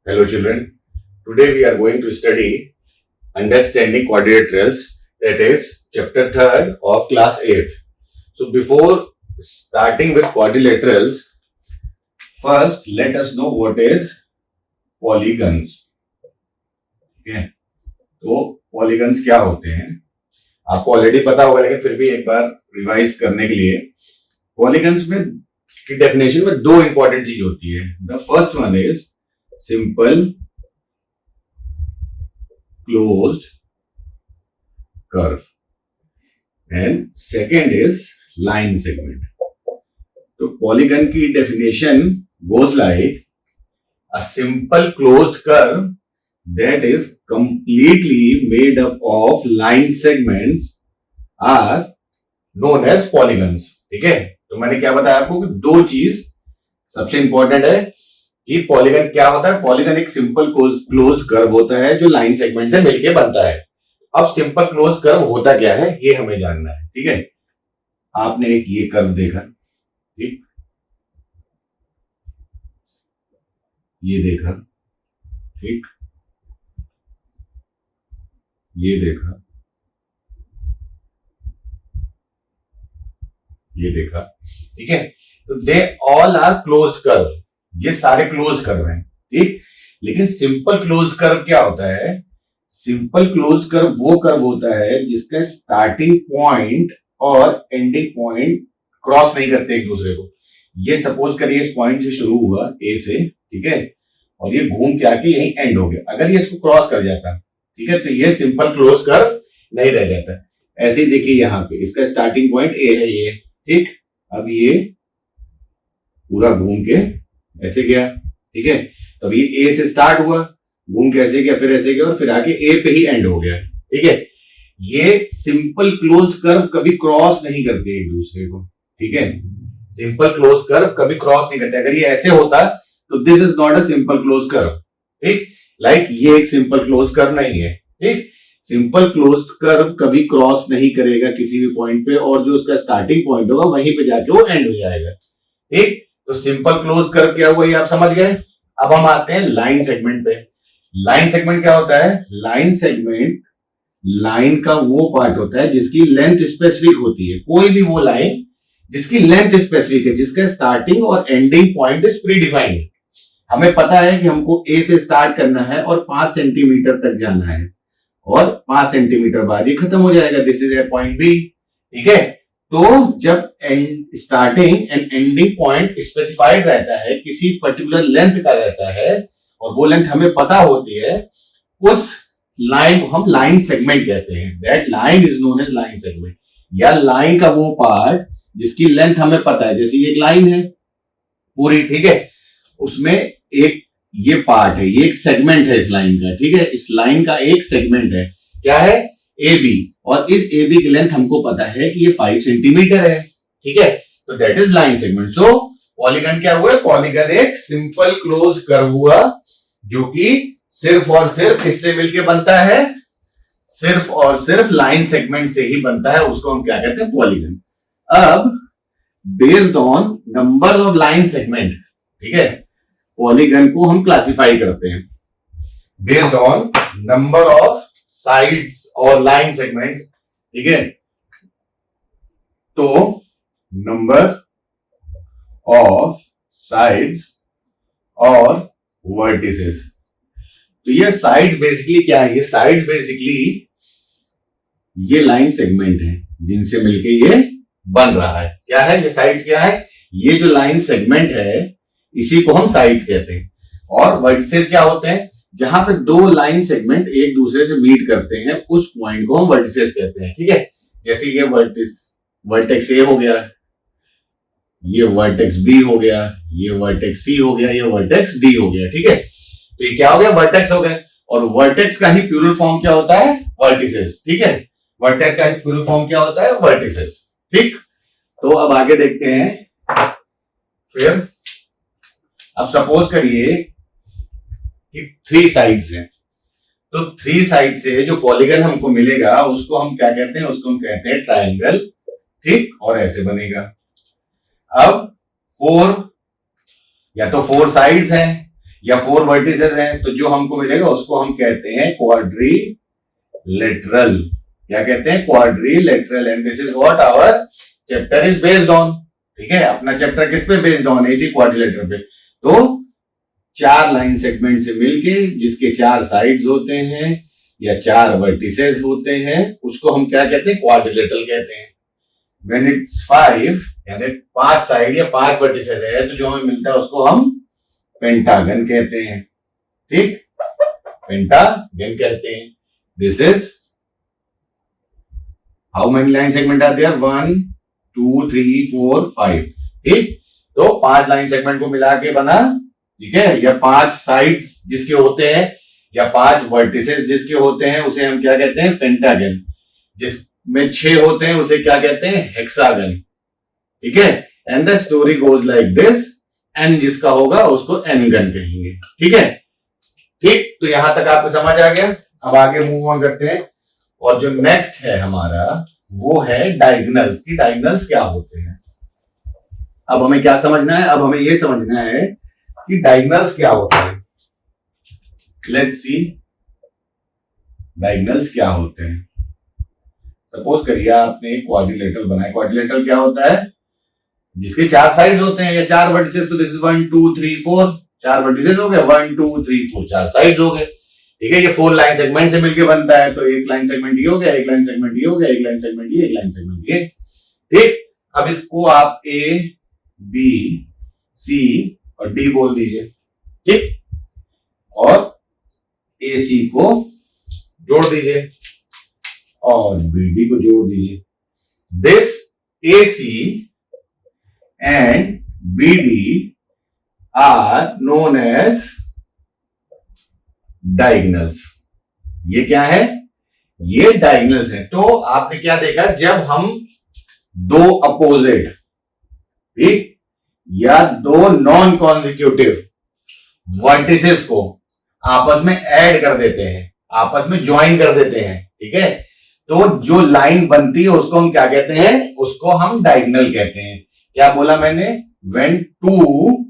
Hello children, today we are going to study understanding quadrilaterals, that is chapter 3rd of class 8th. So before starting with quadrilaterals, first let us know what is polygons. Okay, तो polygons क्या होते हैं आपको already पता होगा, लेकिन फिर भी एक बार रिवाइज करने के लिए पॉलीगन्स में की डेफिनेशन में दो इंपॉर्टेंट चीज होती है. The first one is simple closed curve and second is line segment. तो पॉलीगन की definition goes like a simple closed curve that is completely made up of line segments are known as polygons. ठीक है, तो मैंने क्या बताया आपको कि दो चीज सबसे इंपॉर्टेंट है कि पॉलीगन क्या होता है. पॉलीगन एक सिंपल क्लोज्ड कर्व होता है जो लाइन सेगमेंट से मिलके बनता है. अब सिंपल क्लोज्ड कर्व होता क्या है ये हमें जानना है. ठीक है, आपने एक ये कर्व देखा, ठीक, ये देखा, ठीक, ये देखा, ये देखा, ठीक है. तो they all are closed curve, ये सारे क्लोज्ड कर्व हैं. ठीक, लेकिन सिंपल क्लोज्ड कर्व क्या होता है? सिंपल क्लोज्ड कर्व वो कर्व होता है जिसका स्टार्टिंग पॉइंट और एंडिंग पॉइंट क्रॉस नहीं करते एक दूसरे को. ये सपोज करिए इस पॉइंट से शुरू हुआ ए से, ठीक है, और ये घूम के आके यहीं एंड हो गया. अगर ये इसको क्रॉस कर जाता, ठीक है, तो ये सिंपल क्लोज कर्व नहीं रह जाता. ऐसे ही देखिए यहाँ पे इसका स्टार्टिंग पॉइंट ए है ये, ठीक, अब ये पूरा घूम के ऐसे गया, ठीक है. तब ये ए से स्टार्ट हुआ, घूम के ऐसे गया, फिर ऐसे गया और फिर आके ए पे ही एंड हो गया. ठीक है, ये सिंपल क्लोज कर्व कभी क्रॉस नहीं करते एक दूसरे को. ठीक है, सिंपल क्लोज कर्व कभी क्रॉस नहीं करते. अगर ये ऐसे होता तो this is not a simple close curve. ठीक, लाइक ये एक सिंपल क्लोज कर्व नहीं है. ठीक, सिंपल क्लोज कर्व कभी क्रॉस नहीं करेगा किसी भी पॉइंट पे, और जो उसका स्टार्टिंग पॉइंट होगा वहीं पे जाके वो एंड हो जाएगा. ठीक, तो सिंपल क्लोज कर्व क्या हुआ ये आप समझ गए. अब हम आते हैं लाइन सेगमेंट पे. लाइन सेगमेंट क्या होता है? लाइन सेगमेंट लाइन का वो पार्ट होता है जिसकी लेंथ स्पेसिफिक होती है. कोई भी वो लाइन जिसकी लेंथ स्पेसिफिक है, जिसका स्टार्टिंग और एंडिंग पॉइंट इज प्रीडिफाइंड. हमें पता है कि हमको ए से स्टार्ट करना है और 5 सेंटीमीटर तक जाना है, और 5 सेंटीमीटर बाद ये खत्म हो जाएगा. This is A point B. ठीक है, तो जब starting and ending point specified रहता है, किसी पर्टिकुलर लेंथ का रहता है, और वो लेंथ हमें पता होती है, उस लाइन को हम लाइन सेगमेंट कहते हैं. That line is known as line segment. या लाइन का वो पार्ट जिसकी लेंथ हमें पता है, जैसे ये एक लाइन है पूरी, ठीक है, उसमें एक ये पार्ट है, ये एक सेगमेंट है इस लाइन का. ठीक है, इस लाइन का एक सेगमेंट है, क्या है? A B. और इस ए बी की लेंथ हमको पता है कि ये 5 सेंटीमीटर है. ठीक है, तो that is line segment. So polygon क्या हुआ? पॉलीगन एक सिंपल क्लोज कर्व हुआ जो कि सिर्फ और सिर्फ किससे मिलके बनता है? सिर्फ और सिर्फ लाइन सेगमेंट से ही बनता है. उसको हम क्या कहते हैं? पॉलीगन. अब based on number of line segment, ठीक है, पॉलीगन को हम क्लासिफाई करते हैं based on number of sides और लाइन सेगमेंट्स. ठीक है, तो नंबर ऑफ साइड्स और वर्टिसेस. तो ये साइड्स बेसिकली क्या है? ये साइड्स बेसिकली ये लाइन सेगमेंट है जिनसे मिलके ये बन रहा है. क्या है ये साइड्स? क्या है? ये जो लाइन सेगमेंट है इसी को हम साइड्स कहते हैं. और वर्टिसेस क्या होते हैं? जहां पे दो लाइन सेगमेंट एक दूसरे से मीट करते हैं उस पॉइंट को हम वर्टिसेस कहते हैं. ठीक है, जैसे ये वर्टेक्स ए हो गया, ये वर्टेक्स बी हो गया, ये वर्टेक्स सी हो गया, ये वर्टेक्स डी हो गया. ठीक है, तो ये क्या हो गया? वर्टेक्स हो गए. और वर्टेक्स का ही प्लूरल फॉर्म क्या होता है? वर्टिसेस. ठीक है, वर्टेक्स का ही प्लूरल फॉर्म क्या होता है? वर्टिसेस. ठीक, तो अब आगे देखते हैं. फिर अब सपोज करिए कि 3 साइड्स हैं, तो 3 साइड से जो पॉलीगन हमको मिलेगा उसको हम क्या कहते हैं? उसको हम कहते हैं ट्रायंगल. ठीक, और ऐसे बनेगा. अब 4 या तो 4 साइड्स हैं या 4 वर्टिसेस हैं, तो जो हमको मिलेगा उसको हम कहते हैं क्वाड्रिलेटरल। क्या कहते हैं? Quadrilateral. And this is what our chapter is based on. ठीक है, अपना चैप्टर किस पे बेस्ड ऑन? इसी क्वाड्रिलेटरल पे। तो 4 लाइन सेगमेंट से मिलके जिसके 4 साइड्स होते हैं या 4 वर्टिसेस होते हैं, उसको हम क्या कहते हैं? क्वाड्रिलेटरल कहते हैं। व्हेन इट्स 5 यानी 5 साइड या 5 वर्टिसेस है, तो जो हमें मिलता है उसको हम पेंटागन कहते हैं। ठीक, पेंटागन कहते हैं। This is how many line segment are there? 1 2 3 4 5। ठीक, तो 5 लाइन सेगमेंट को मिला के बना। ठीक है, या 5 साइड्स जिसके होते हैं या 5 वर्टिसेस जिसके होते हैं उसे हम क्या कहते हैं? पेंटागन। जिसमें 6 होते हैं उसे क्या कहते हैं? हेक्सागन। ठीक है, and the story goes like this. N जिसका होगा उसको एनगन कहेंगे। ठीक है, ठीक, तो यहां तक आपको समझ आ गया। अब आगे मूव ऑन करते हैं, और जो नेक्स्ट है हमारा वो है डायगोनल्स। की डायगोनल्स क्या होते हैं? अब हमें क्या समझना है? अब हमें यह समझना है कि डायगोनल्स क्या होता है। लेट्स सी डायगोनल्स क्या होते हैं। सपोज करिए आपने एक क्वाड्रिलेटरल बनाया। क्वाड्रिलेटरल क्या होता है? जिसके 4 साइड्स होते हैं या 4 वर्टिसेस। तो दिस इज 1 2 3 4। 4 वर्टिसेस हो गए, 1 2 3 4, 4 साइड्स हो गए। ठीक है, ये 4 लाइन सेगमेंट से मिलकर बनता है। तो एक लाइन सेगमेंट ये हो गया, एक लाइन सेगमेंट ये हो गया, एक लाइन सेगमेंट ये, एक लाइन सेगमेंट ये। ठीक, अब इसको आप ए बी सी और डी बोल दीजिए। ठीक, और ए सी को जोड़ दीजिए और बी डी को जोड़ दीजिए। This A C and B D are known as diagonals. ये क्या है? ये डायगोनल्स है। तो आपने क्या देखा? जब हम 2 अपोजिट, ठीक, या 2 नॉन कॉन्जिक्यूटिव वर्टिसेस को आपस में ऐड कर देते हैं, आपस में ज्वाइन कर देते हैं। ठीक है, तो जो लाइन बनती है उसको हम क्या कहते हैं? उसको हम डायगोनल कहते हैं। क्या बोला मैंने? व्हेन 2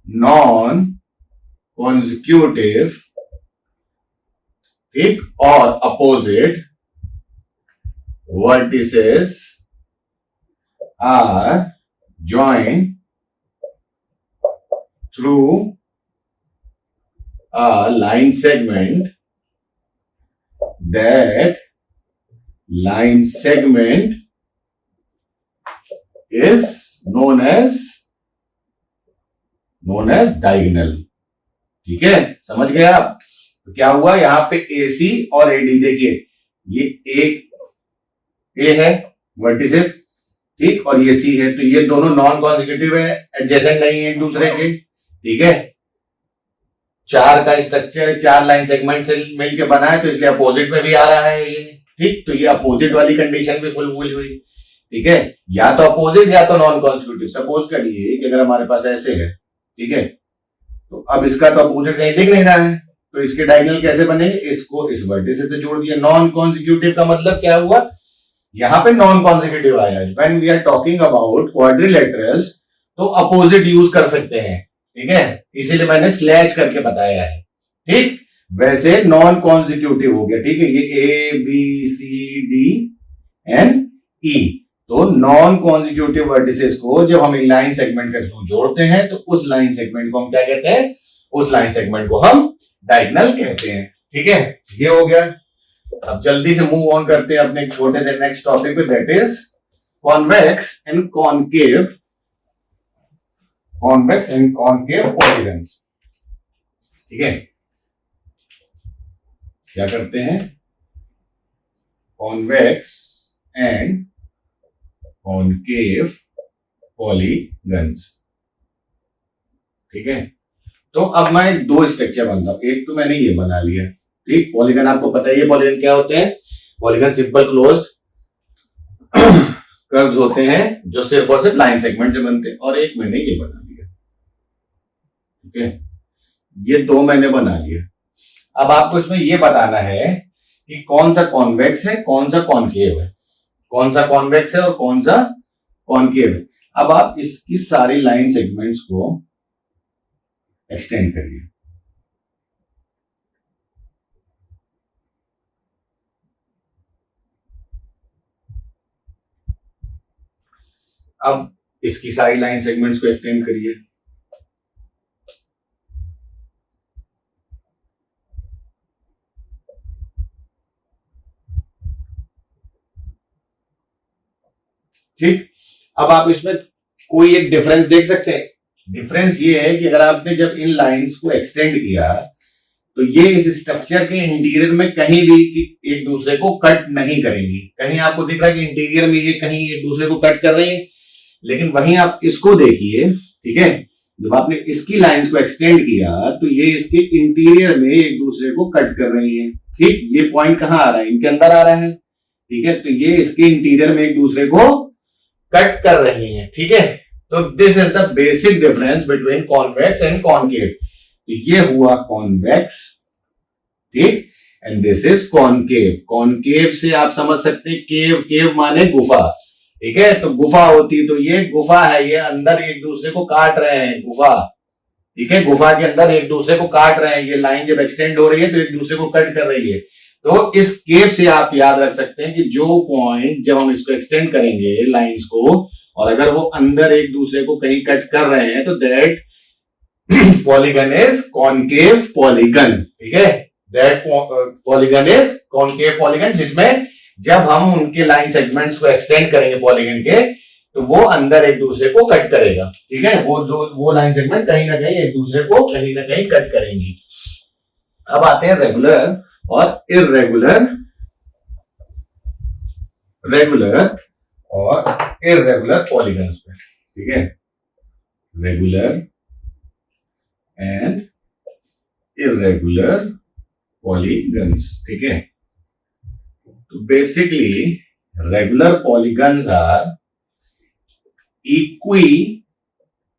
नॉन कॉन्जिक्यूटिव, ठीक, और opposite vertices are joined through a line segment, that line segment is known as diagonal। ठीक है, समझ गए आप? तो क्या हुआ यहां पे AC और AD? देखिए, ये एक A है वर्टिसेस, ठीक, और ये C है। तो ये दोनों नॉन कॉन्जिक्यूटिव है, एडजेसेंट नहीं है एक दूसरे के। ठीक है, 4 का स्ट्रक्चर 4 लाइन सेगमेंट से मिलकर बना है, तो इसलिए अपोजिट में भी आ रहा है ये। ठीक, तो ये अपोजिट वाली कंडीशन भी फुलफिल हुई। ठीक है, या तो अपोजिट या तो नॉन कॉन्जिक्यूटिव। सपोज करिए कि अगर हमारे पास ऐसे है, ठीक है, तो अब इसका तो अपोजिट कहीं दिख नहीं रहा है, तो इसके डायगोनल कैसे बनेंगे? इसको इस वर्टिसेस से जोड़ दिया। नॉन कॉन्जिक्यूटिव का मतलब क्या हुआ? यहां पे नॉन कॉन्जिक्यूटिव आया। When we are talking about quadrilaterals, तो अपोजिट यूज कर सकते हैं। ठीक है, इसीलिए मैंने स्लैश करके बताया है। ठीक, वैसे नॉन कॉन्जिक्यूटिव हो गया। ठीक है, ये A B C D and E, तो नॉन कॉन्जिक्यूटिव वर्टिसेस को जब हम लाइन सेगमेंट के थ्रू जोड़ते हैं, तो उस लाइन सेगमेंट को हम क्या कहते हैं? उस लाइन सेगमेंट को हम डायगोनल कहते हैं। ठीक है, ये हो गया। अब जल्दी से मूव ऑन करते हैं अपने छोटे से नेक्स्ट टॉपिक पे, that is convex and concave, convex and concave polygons. ठीक है, क्या करते हैं? Convex and concave polygons. ठीक है, तो अब मैं 2 स्ट्रक्चर बनता हूं। एक तो मैंने ये बना लिया। ठीक, पॉलीगन आपको पता है, ये पॉलीगन क्या होते हैं? पॉलीगन सिंपल क्लोज्ड कर्व्स होते हैं जो सिर्फ और सिर्फ लाइन सेगमेंट से बनते हैं। और एक मैंने ये बना लिया। ठीक है, ये 2 मैंने बना लिया। अब आपको इसमें ये बताना है कि कौन सा कॉन्वेक्स है, कौन सा कॉनकेव है, कौन सा कॉन्वेक्स है और कौन सा कॉनकेव है। अब आप इसकी सारी लाइन सेगमेंट्स को एक्सटेंड करिए। अब इसकी सारी लाइन सेगमेंट्स को एक्सटेंड करिए। ठीक, अब आप इसमें कोई एक डिफरेंस देख सकते हैं। डिफरेंस ये है कि अगर आपने जब इन लाइंस को एक्सटेंड किया तो ये इस स्ट्रक्चर के इंटीरियर में कहीं भी एक दूसरे को कट नहीं करेंगी। कहीं आपको दिख रहा है कि इंटीरियर में ये कहीं एक दूसरे को कट कर रही है, लेकिन वहीं आप इसको देखिए, ठीक है, जब आपने इसकी लाइंस को एक्सटेंड किया तो ये इसके इंटीरियर में एक दूसरे को कट कर रही है। ठीक, ये पॉइंट कहां आ रहा है, इनके अंदर आ रहा है। ठीक है, तो ये इसके इंटीरियर में एक दूसरे को कट कर रही है। ठीक है, तो this is the basic difference between convex and concave. तो ये हुआ कॉन्वेक्स, ठीक, and this is concave. Concave से आप समझ सकते हैं, केव, केव माने गुफा। ठीक है, तो गुफा होती तो ये गुफा है, ये अंदर एक दूसरे को काट रहे हैं, गुफा। ठीक है, गुफा के अंदर एक दूसरे को काट रहे हैं। ये लाइन जब एक्सटेंड हो रही है तो एक दूसरे को कट कर रही है। तो इस केव से आप याद रख सकते हैं कि जो पॉइंट जब हम इसको एक्सटेंड करेंगे लाइंस को, और अगर वो अंदर एक दूसरे को कहीं कट कर रहे हैं, तो that polygon is concave polygon. ठीक है, that polygon is concave polygon, जिसमें जब हम उनके लाइन सेगमेंट्स को एक्सटेंड करेंगे पॉलीगन के, तो वो अंदर एक दूसरे को कट करेगा। ठीक है, वो लाइन सेगमेंट कहीं ना कहीं एक दूसरे को कहीं ना कहीं कट करेंगी। अब आते हैं रेगुलर और इर्रेगुलर, रेगुलर और इर्रेगुलर पॉलीगन्स पे। ठीक है, रेगुलर एंड इर्रेगुलर पॉलीगन्स। ठीक है, तो basically regular polygons are equi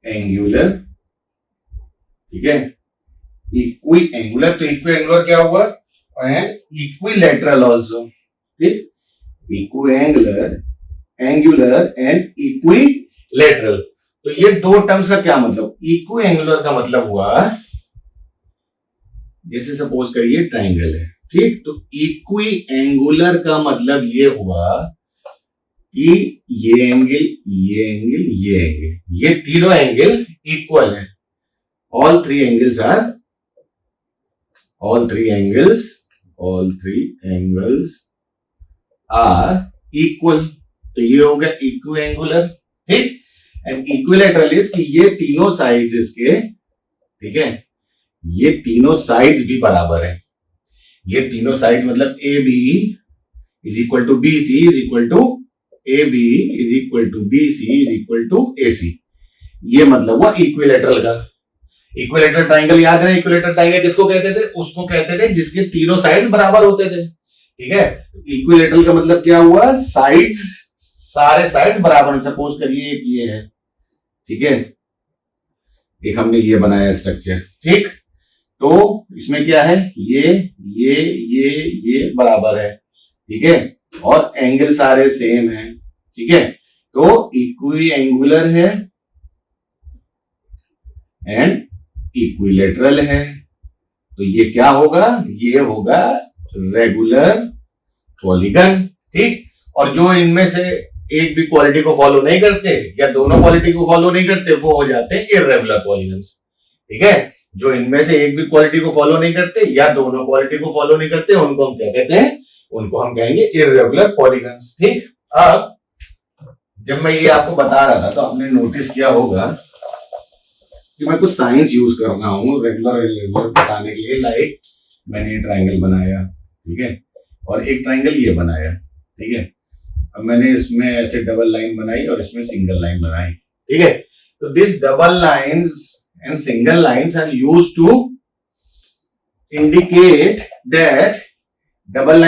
angular. ठीक है, इक्वी एंगुलर, तो इक्वी एंगुलर क्या हुआ, एंड इक्विलैटरल आल्सो। ठीक, इक्विएंगुलर, एंगुलर एंड इक्विलैटरल। तो ये दो टर्म्स का क्या मतलब, इक्विएंगुलर का मतलब हुआ, जैसे सपोज करिए ट्राइंगल है, ठीक, तो इक्विएंगुलर का मतलब ये हुआ कि ये एंगल, ये एंगल, ये एंगल, ये तीनों एंगल इक्वल है। All three angles are equal. तो ये हो गया इक्विएंगुलर। ठीक, एंड इक्विलैटरल इज कि ये तीनों साइड्स इसके, ठीक है, ये तीनों साइड्स भी बराबर है। ये तीनों साइड मतलब A B is equal to B C is equal to A B is equal to B C is equal to A C. ये मतलब हुआ इक्विलैटरल का। इक्विलैटरल ट्राइंगल याद है, इक्विलैटरल ट्राइंगल किसको कहते थे, उसको कहते थे जिसके तीनों साइड बराबर होते थे। ठीक है, इक्विलैटरल का मतलब क्या हुआ, साइड्स, सारे साइड बराबर। सपोज करिए एक ये है, ठीक है, एक हमने ये बनाया स्ट्रक्चर, ठीक, तो इसमें क्या है, ये बराबर है। ठीक है, और एंगल सारे सेम है। ठीक है, तो इक्विएंगुलर है एंड इक्विलैटरल है। तो ये क्या होगा, ये होगा रेगुलर पॉलीगन। ठीक, और जो इनमें से एक भी क्वालिटी को फॉलो नहीं करते या दोनों क्वालिटी को फॉलो नहीं करते, वो हो जाते हैं इर्रेगुलर पॉलीगन्स। ठीक है, जो इनमें से एक भी क्वालिटी को फॉलो नहीं करते या दोनों क्वालिटी को फॉलो नहीं करते, उनको हम क्या कहते हैं, उनको हम कहेंगे इर्रेगुलर पॉलीगन्स। ठीक, अब जब मैं ये आपको बता रहा था तो आपने नोटिस किया होगा कि मैं कुछ साइंस यूज कर रहा हूँ रेगुलर इर्रेगुलर बताने के लिए। लाइक मैंने ये ट्राइंगल बनाया, ठीक है, और एक ट्राइंगल ये बनाया, ठीक है, अब मैंने इसमें ऐसे डबल लाइन बनाई और इसमें सिंगल लाइन बनाई। ठीक है, तो this double lines and single lines are used to indicate that double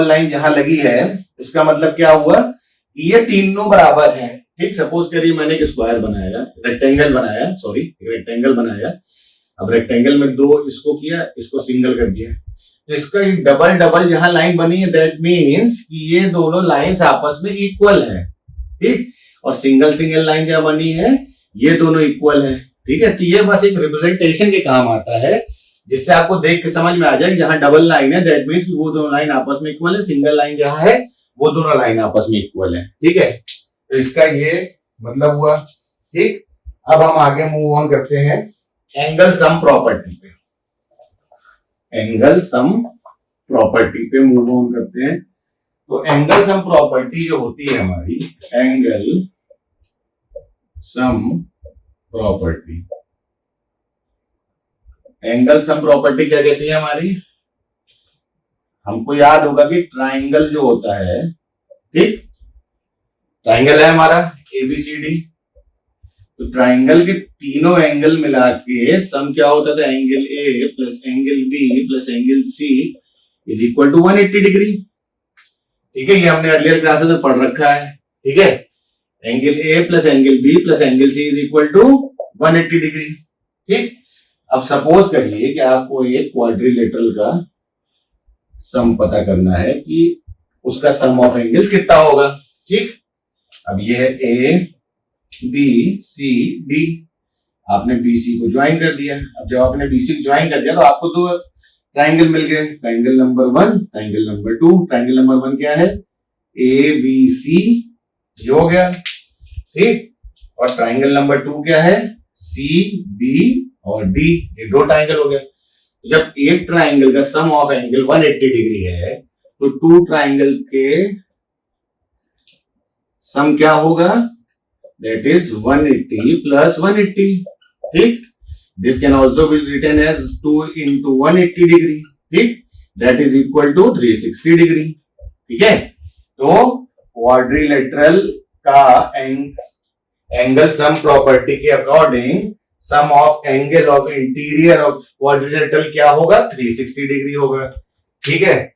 line जहां लगी है उसका मतलब क्या हुआ, ये तीनों बराबर हैं। ठीक, सपोज करिए मैंने एक स्क्वायर बनाया, रेक्टेंगल बनाया, सॉरी रेक्टेंगल बनाया। अब रेक्टेंगल में दो इसको किया, इसको सिंगल कर दिया, तो इसका एक डबल जहां लाइन बनी है, दैट मीन्स कि ये दोनों लाइंस आपस में इक्वल है। ठीक, और सिंगल लाइन जहां बनी है, ये दोनों इक्वल है। ठीक है, तो ये बस एक रिप्रेजेंटेशन के काम आता है, जिससे आपको देख के समझ में आ जाए जहां डबल लाइन है दैट मीन्स वो दोनों लाइन आपस में इक्वल है, सिंगल लाइन जहां है वो दोनों लाइन आपस में इक्वल है। ठीक है, तो इसका ये मतलब हुआ। ठीक, अब हम आगे मूव ऑन करते हैं एंगल सम प्रॉपर्टी पे। एंगल सम प्रॉपर्टी पे मूव ऑन करते हैं। तो एंगल सम प्रॉपर्टी जो होती है हमारी, angle sum property, angle sum property क्या कहती है हमारी? हमको याद होगा कि ट्राइंगल जो होता है, ठीक, ट्राइंगल है हमारा एबीसीडी, तो ट्राइंगल के तीनों एंगल मिला के सम क्या होता था? Angle A plus angle B plus angle C is equal to 180 degree. ठीक है, ये हमने अर्लियर क्लासेस में पढ़ रखा है। ठीक है, angle A plus angle B plus angle C is equal to 180 degree. ठीक, अब सपोज करिए कि आपको एक क्वाड्रिलेटरल का सम पता करना है कि उसका सम ऑफ एंगल्स कितना होगा। ठीक, अब ये है ए बी सी डी, आपने बीसी को ज्वाइन कर दिया। अब जब आपने बीसी को ज्वाइन कर दिया तो आपको दो ट्राइंगल मिल गए, triangle number 1, triangle number 2। Triangle number 1 क्या है? ए बी सी, ये हो गया। ठीक, और ट्राइंगल नंबर 2 क्या है? सी बी और डी, ये दो ट्राइंगल हो गया। तो जब एक ट्राइंगल का सम ऑफ एंगल 180 डिग्री है तो टू ट्राइंगल्स के सम क्या होगा? That is 180 plus 180। ठीक, this can also be written as 2 into 180 degree. ठीक, that is equal to 360 degree. ठीक है, तो क्वाड्रिलेटरल का एंगल सम प्रॉपर्टी के according sum of angle of interior of quadrilateral क्या होगा? 360 डिग्री होगा। ठीक है,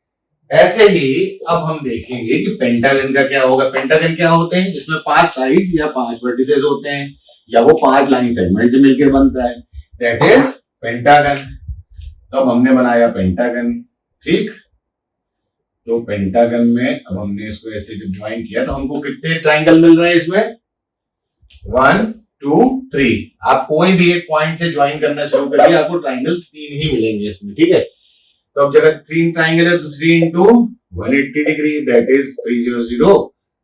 ऐसे ही अब हम देखेंगे कि पेंटागन का क्या होगा। पेंटागन क्या होते हैं? जिसमें 5 साइड्स या 5 वर्टिसेस होते हैं, या वो 5 लाइन सेगमेंट से मिलकर बनता है, दैट इज पेंटागन। तो अब हमने बनाया पेंटागन। ठीक, तो पेंटागन में अब हमने इसको ऐसे जब ज्वाइन किया तो हमको कितने ट्राइंगल मिल रहे हैं इसमें? 1 2 3। आप कोई भी एक पॉइंट से ज्वाइन करना शुरू करिए, आपको ट्राइंगल 3 ही मिलेंगे इसमें। ठीक है, तो अब जगह 3 ट्राइंगल है तो 3 into 180 डिग्री, दैट इज 300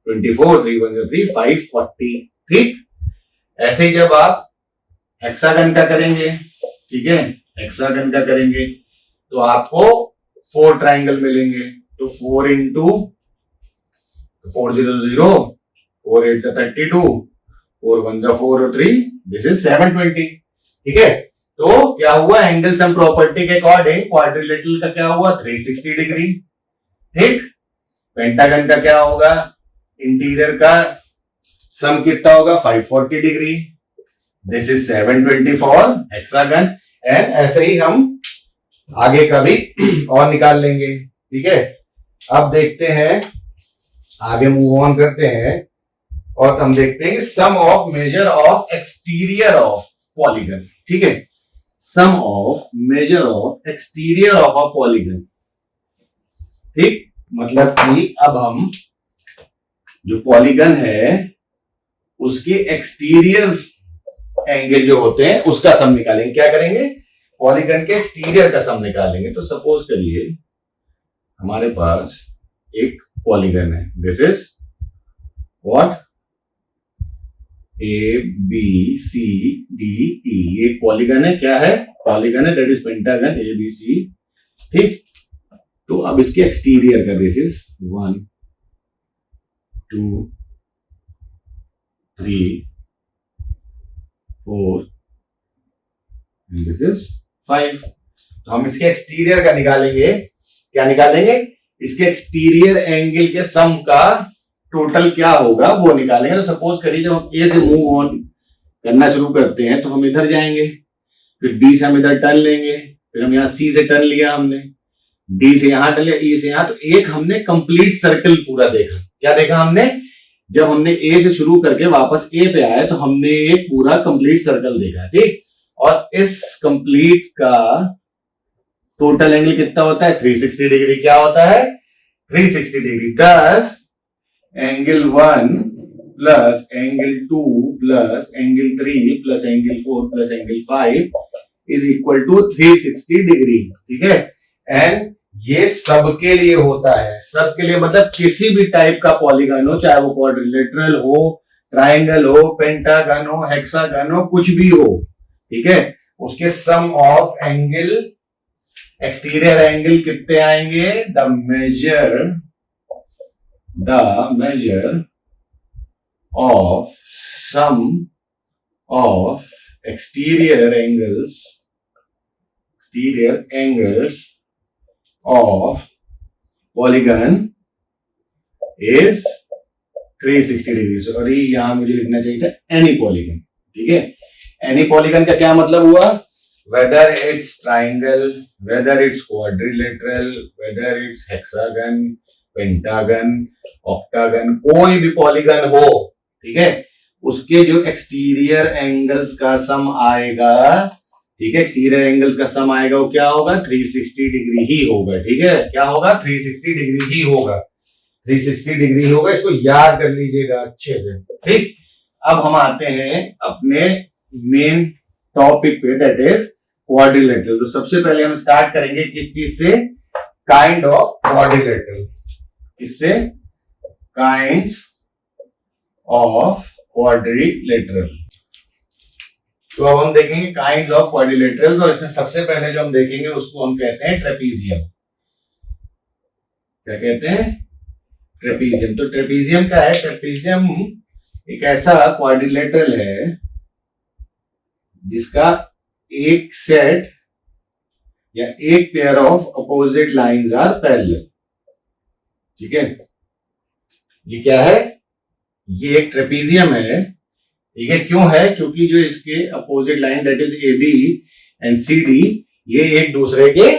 24 3 540। ठीक, ऐसे ही जब आप हेक्सागन का करेंगे, ठीक है, हेक्सागन का करेंगे तो आपको 4 ट्राइंगल मिलेंगे। तो 4 into 400 4 8 32 4 1 4 और 3, दिस इज 720। ठीक है, तो क्या हुआ? एंगल सम प्रॉपर्टी के अकॉर्डिंग क्वाड्रिलेटरल का क्या हुआ? 360 डिग्री। ठीक, पेंटागन का क्या होगा? इंटीरियर का सम कितना होगा? 540 degree. This is 720 for hexagon. And ऐसे ही हम आगे का भी और निकाल लेंगे। ठीक है, अब देखते हैं, आगे मूव ऑन करते हैं और हम देखते हैं कि sum of measure of exterior of polygon. ठीक है, sum of measure of exterior of a polygon. ठीक, मतलब कि अब हम जो पॉलीगन है उसके एक्सटीरियर एंगल जो होते हैं उसका सम निकालेंगे। क्या करेंगे? पॉलीगन के एक्सटीरियर का सम निकालेंगे। तो सपोज करिए हमारे पास एक पॉलीगन है, this is what? A B C D E, एक पॉलीगन है। क्या है? पॉलीगन है, that is pentagon A B C. ठीक, तो अब इसके एक्सटीरियर का, दिस इज 1 2 3 4 दिस इज 5। तो हम इसके एक्सटीरियर का निकालेंगे। क्या निकालेंगे? इसके एक्सटीरियर एंगल के सम का टोटल क्या होगा वो निकालेंगे। तो सपोज करिए जब हम ए से मूव ऑन करना शुरू करते हैं तो हम इधर जाएंगे, फिर बी से हम इधर टर्न लेंगे, फिर हम यहाँ सी से टर्न लिया हमने, डी से यहां टर्न लिया, ई से यहां। तो एक हमने कंप्लीट सर्कल पूरा देखा। क्या देखा हमने? जब हमने ए से शुरू करके वापस ए पे आए तो हमने एक पूरा कंप्लीट सर्कल देखा। ठीक, और इस कंप्लीट का टोटल एंगल कितना होता है? 360 डिग्री। क्या होता है? 360 degree. Thus angle 1 plus angle 2 plus angle 3 plus angle 4 plus angle 5 is equal to 360 degree. ठीक है, एंड ये सबके लिए होता है, सबके लिए मतलब किसी भी टाइप का पॉलीगन हो, चाहे वो क्वाड्रिलेटरल हो, ट्राइंगल हो, पेंटागन हो, हेक्सागन हो, कुछ भी हो। ठीक है, उसके sum of angle, exterior angle कितने आएंगे, the measure of sum of exterior angles of polygon is 360 degree. Sorry, यहां मुझे लिखना चाहिए था एनी पॉलीगन। ठीक है, एनी पॉलीगन का क्या मतलब हुआ, whether it's triangle, whether it's quadrilateral, whether it's hexagon, pentagon, octagon, कोई भी पॉलीगन हो। ठीक है, उसके जो एक्सटीरियर एंगल्स का सम आएगा, ठीक है, एक्सटीरियर एंगल्स का सम आएगा, वो क्या होगा, 360 डिग्री ही होगा। ठीक है, क्या होगा, 360 डिग्री ही होगा, 360 डिग्री होगा। इसको याद कर लीजिएगा अच्छे से। ठीक, अब हम आते हैं अपने मेन टॉपिक पे, दैट इज क्वाड्रिलेटरल। तो सबसे पहले हम स्टार्ट करेंगे किस चीज से, काइंड ऑफ क्वाड्रिलेटरल। किससे, काइंड्स ऑफ क्वाड्रिलेटरल। तो अब हम देखेंगे काइंड्स ऑफ क्वाड्रिलेटरल्स, और इसमें सबसे पहले जो हम देखेंगे उसको हम कहते हैं ट्रेपीजियम। क्या कहते हैं, ट्रेपीजियम। तो ट्रेपीजियम क्या है, ट्रेपीजियम एक ऐसा क्वाड्रिलेटरल है जिसका एक सेट या एक pair of opposite lines are parallel. ठीक है, ये क्या है, ये एक ट्रेपीजियम है। ठीक है, क्यों है, क्योंकि जो इसके opposite line that is A B and C D, ये एक दूसरे के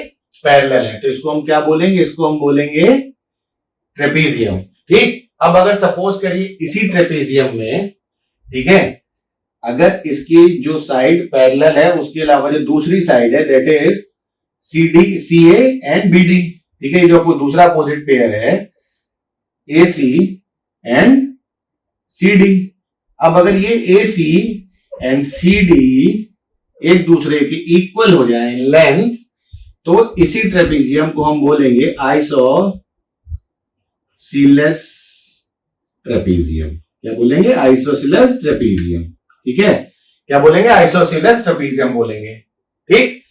पैरेलल है। तो इसको हम क्या बोलेंगे, इसको हम बोलेंगे ट्रेपीजियम। ठीक, अब अगर सपोज करिए इसी ट्रेपीजियम में, ठीक है, अगर इसकी जो साइड पैरेलल है उसके अलावा जो दूसरी साइड है that is C D, C A and B D. ठीक है, जो दूसरा अपोजिट पेयर है ए सी एंड सी डी। अब अगर ये ए सी एंड सी डी एक दूसरे के इक्वल हो जाए लेंथ, तो इसी ट्रेपीजियम को हम बोलेंगे आइसोसीलेस ट्रेपीजियम। क्या बोलेंगे, आइसोसीलेस ट्रेपीजियम। ठीक है, क्या बोलेंगे, आइसोसीलेस ट्रेपीजियम बोलेंगे। ठीक,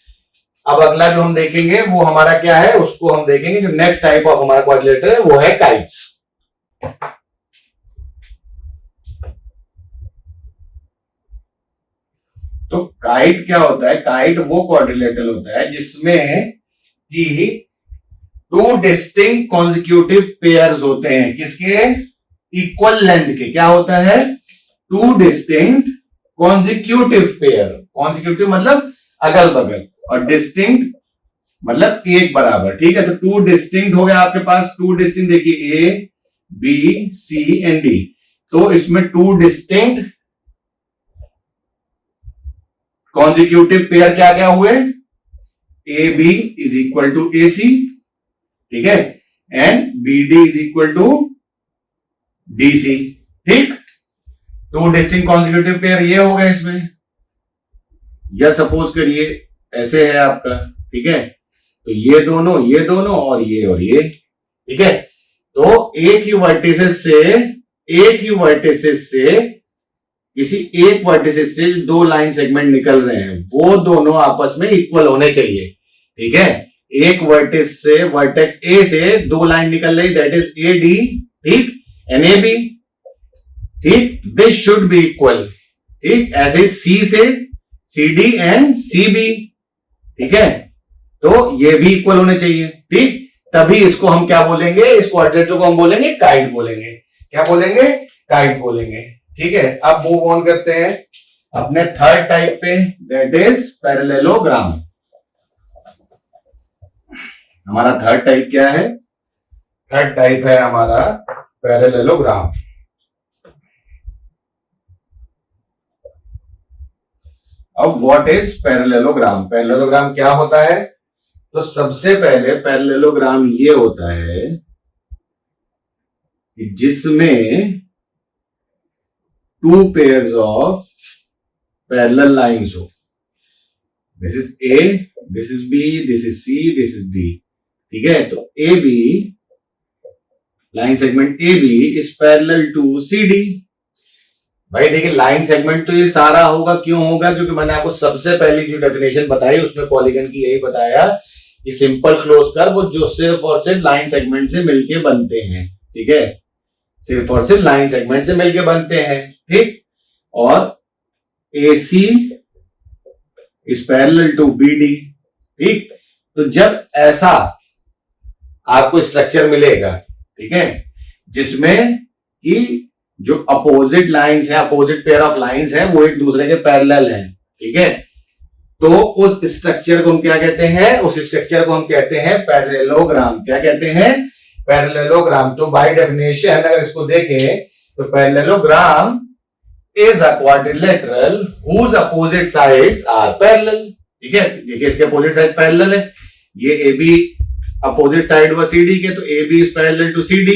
अब अगला जो हम देखेंगे वो हमारा क्या है, उसको हम देखेंगे जो नेक्स्ट टाइप ऑफ हमारा क्वाड्रिलेटरल है वो है काइट्स। तो काइट क्या होता है, काइट वो क्वाड्रिलेटरल होता है जिसमें कि टू डिस्टिंक्ट कॉन्जिक्यूटिव पेयर्स होते हैं, किसके, इक्वल लेंथ के। क्या होता है, to distinct consecutive pair. Consecutive मतलब अगल बगल, और डिस्टिंक्ट मतलब एक बराबर। ठीक है, तो टू डिस्टिंक्ट हो गया आपके पास, टू डिस्टिंक्ट देखिए A B C and D. तो इसमें टू डिस्टिंक्ट कॉन्जिक्यूटिव पेयर क्या क्या हुए, A B is equal to A C, ठीक है, and B D is equal to D C. ठीक, टू डिस्टिंक्ट कॉन्जिक्यूटिव पेयर ये हो गए इसमें। या सपोज करिए ऐसे है आपका, ठीक है, तो ये दोनों और ये। ठीक है, तो एक ही वर्टिसेस से किसी एक वर्टिसेस से दो लाइन सेगमेंट निकल रहे हैं, वो दोनों आपस में इक्वल होने चाहिए। ठीक है, एक वर्टिस से, वर्टेक्स ए से दो लाइन निकल रही, दैट इज ए डी, ठीक, एंड ए बी। ठीक, दिस शुड बी इक्वल। ठीक, ऐसे सी से C D and C B. ठीक है, तो ये भी इक्वल होने चाहिए। ठीक, तभी इसको हम क्या बोलेंगे, इस क्वाड्रेटर को हम बोलेंगे काइट बोलेंगे। क्या बोलेंगे, काइट बोलेंगे। ठीक है, अब मूव ऑन करते हैं अपने थर्ड टाइप पे, दैट इज पैरेललोग्राम। हमारा थर्ड टाइप क्या है, थर्ड टाइप है हमारा पैरेललोग्राम। अब व्हाट इज पैरेललोग्राम, पैरेललोग्राम क्या होता है, तो सबसे पहले पैरेललोग्राम ये होता है कि जिसमें two pairs of parallel lines हो, this is A, this is B, this is C, this is D, ठीक है। तो A B, line segment A B is parallel to C D. भाई देखिए लाइन सेगमेंट तो ये सारा होगा, क्यों होगा, क्योंकि मैंने आपको सबसे पहली जो डेफिनेशन बताई उसमें पॉलीगन की यही बताया कि सिंपल क्लोज कर्व वो जो सिर्फ और सिर्फ लाइन सेगमेंट से मिलके बनते हैं, ठीक है, सिर्फ और सिर्फ लाइन सेगमेंट से मिलके बनते हैं, ठीक। और AC is parallel to BD, ठीक। तो जब ऐसा आपको स्ट्रक्चर मिलेगा, ठीक है, जिसमें कि जो अपोजिट लाइंस है, अपोजिट पेयर ऑफ लाइंस है वो एक दूसरे के पैरेलल हैं, ठीक है, तो उस स्ट्रक्चर को हम क्या कहते हैं, उस स्ट्रक्चर को हम कहते हैं पैरेललोग्राम। क्या कहते हैं, पैरेललोग्राम। तो बाय डेफिनेशन अगर इसको देखें तो parallelogram is a quadrilateral whose opposite sides are parallel, ठीक है। देखिए इसके अपोजिट साइड पैरेलल है, ये AB अपोजिट साइड हुआ CD के, तो AB is parallel to CD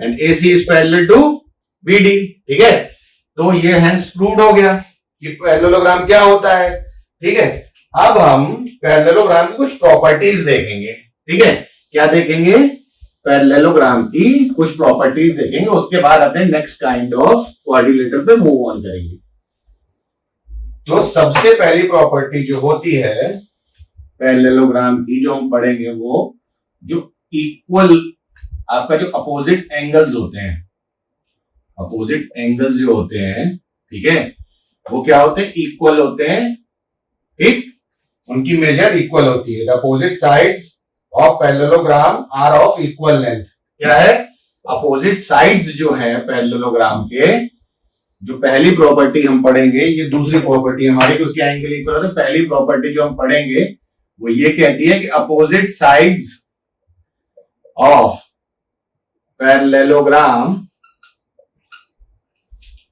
and AC is parallel to BD, ठीक है। तो ये हेंस प्रूव्ड हो गया कि पैरेललोग्राम क्या होता है, ठीक है। अब हम पैरेललोग्राम की कुछ प्रॉपर्टीज देखेंगे, ठीक है। क्या देखेंगे, पैरेललोग्राम की कुछ प्रॉपर्टीज देखेंगे, उसके बाद अपने नेक्स्ट काइंड ऑफ क्वाड्रिलेटर पे मूव ऑन करेंगे। तो सबसे पहली प्रॉपर्टी जो होती है पैरेललोग्राम की, जो हम पढ़ेंगे, वो जो इक्वल आपका जो अपोजिट एंगल्स होते हैं, अपोजिट एंगल्स जो होते हैं, ठीक है, वो क्या होते हैं, इक्वल होते हैं, ठीक, उनकी मेजर इक्वल होती है। The opposite sides of parallelogram are of equal length. क्या है, अपोजिट साइड्स जो है पैरेललोग्राम के, जो पहली प्रॉपर्टी हम पढ़ेंगे, ये दूसरी प्रॉपर्टी हमारी कि उसके एंगल इक्वल होते हैं। पहली प्रॉपर्टी जो हम पढ़ेंगे वो ये कहती है कि opposite sides of parallelogram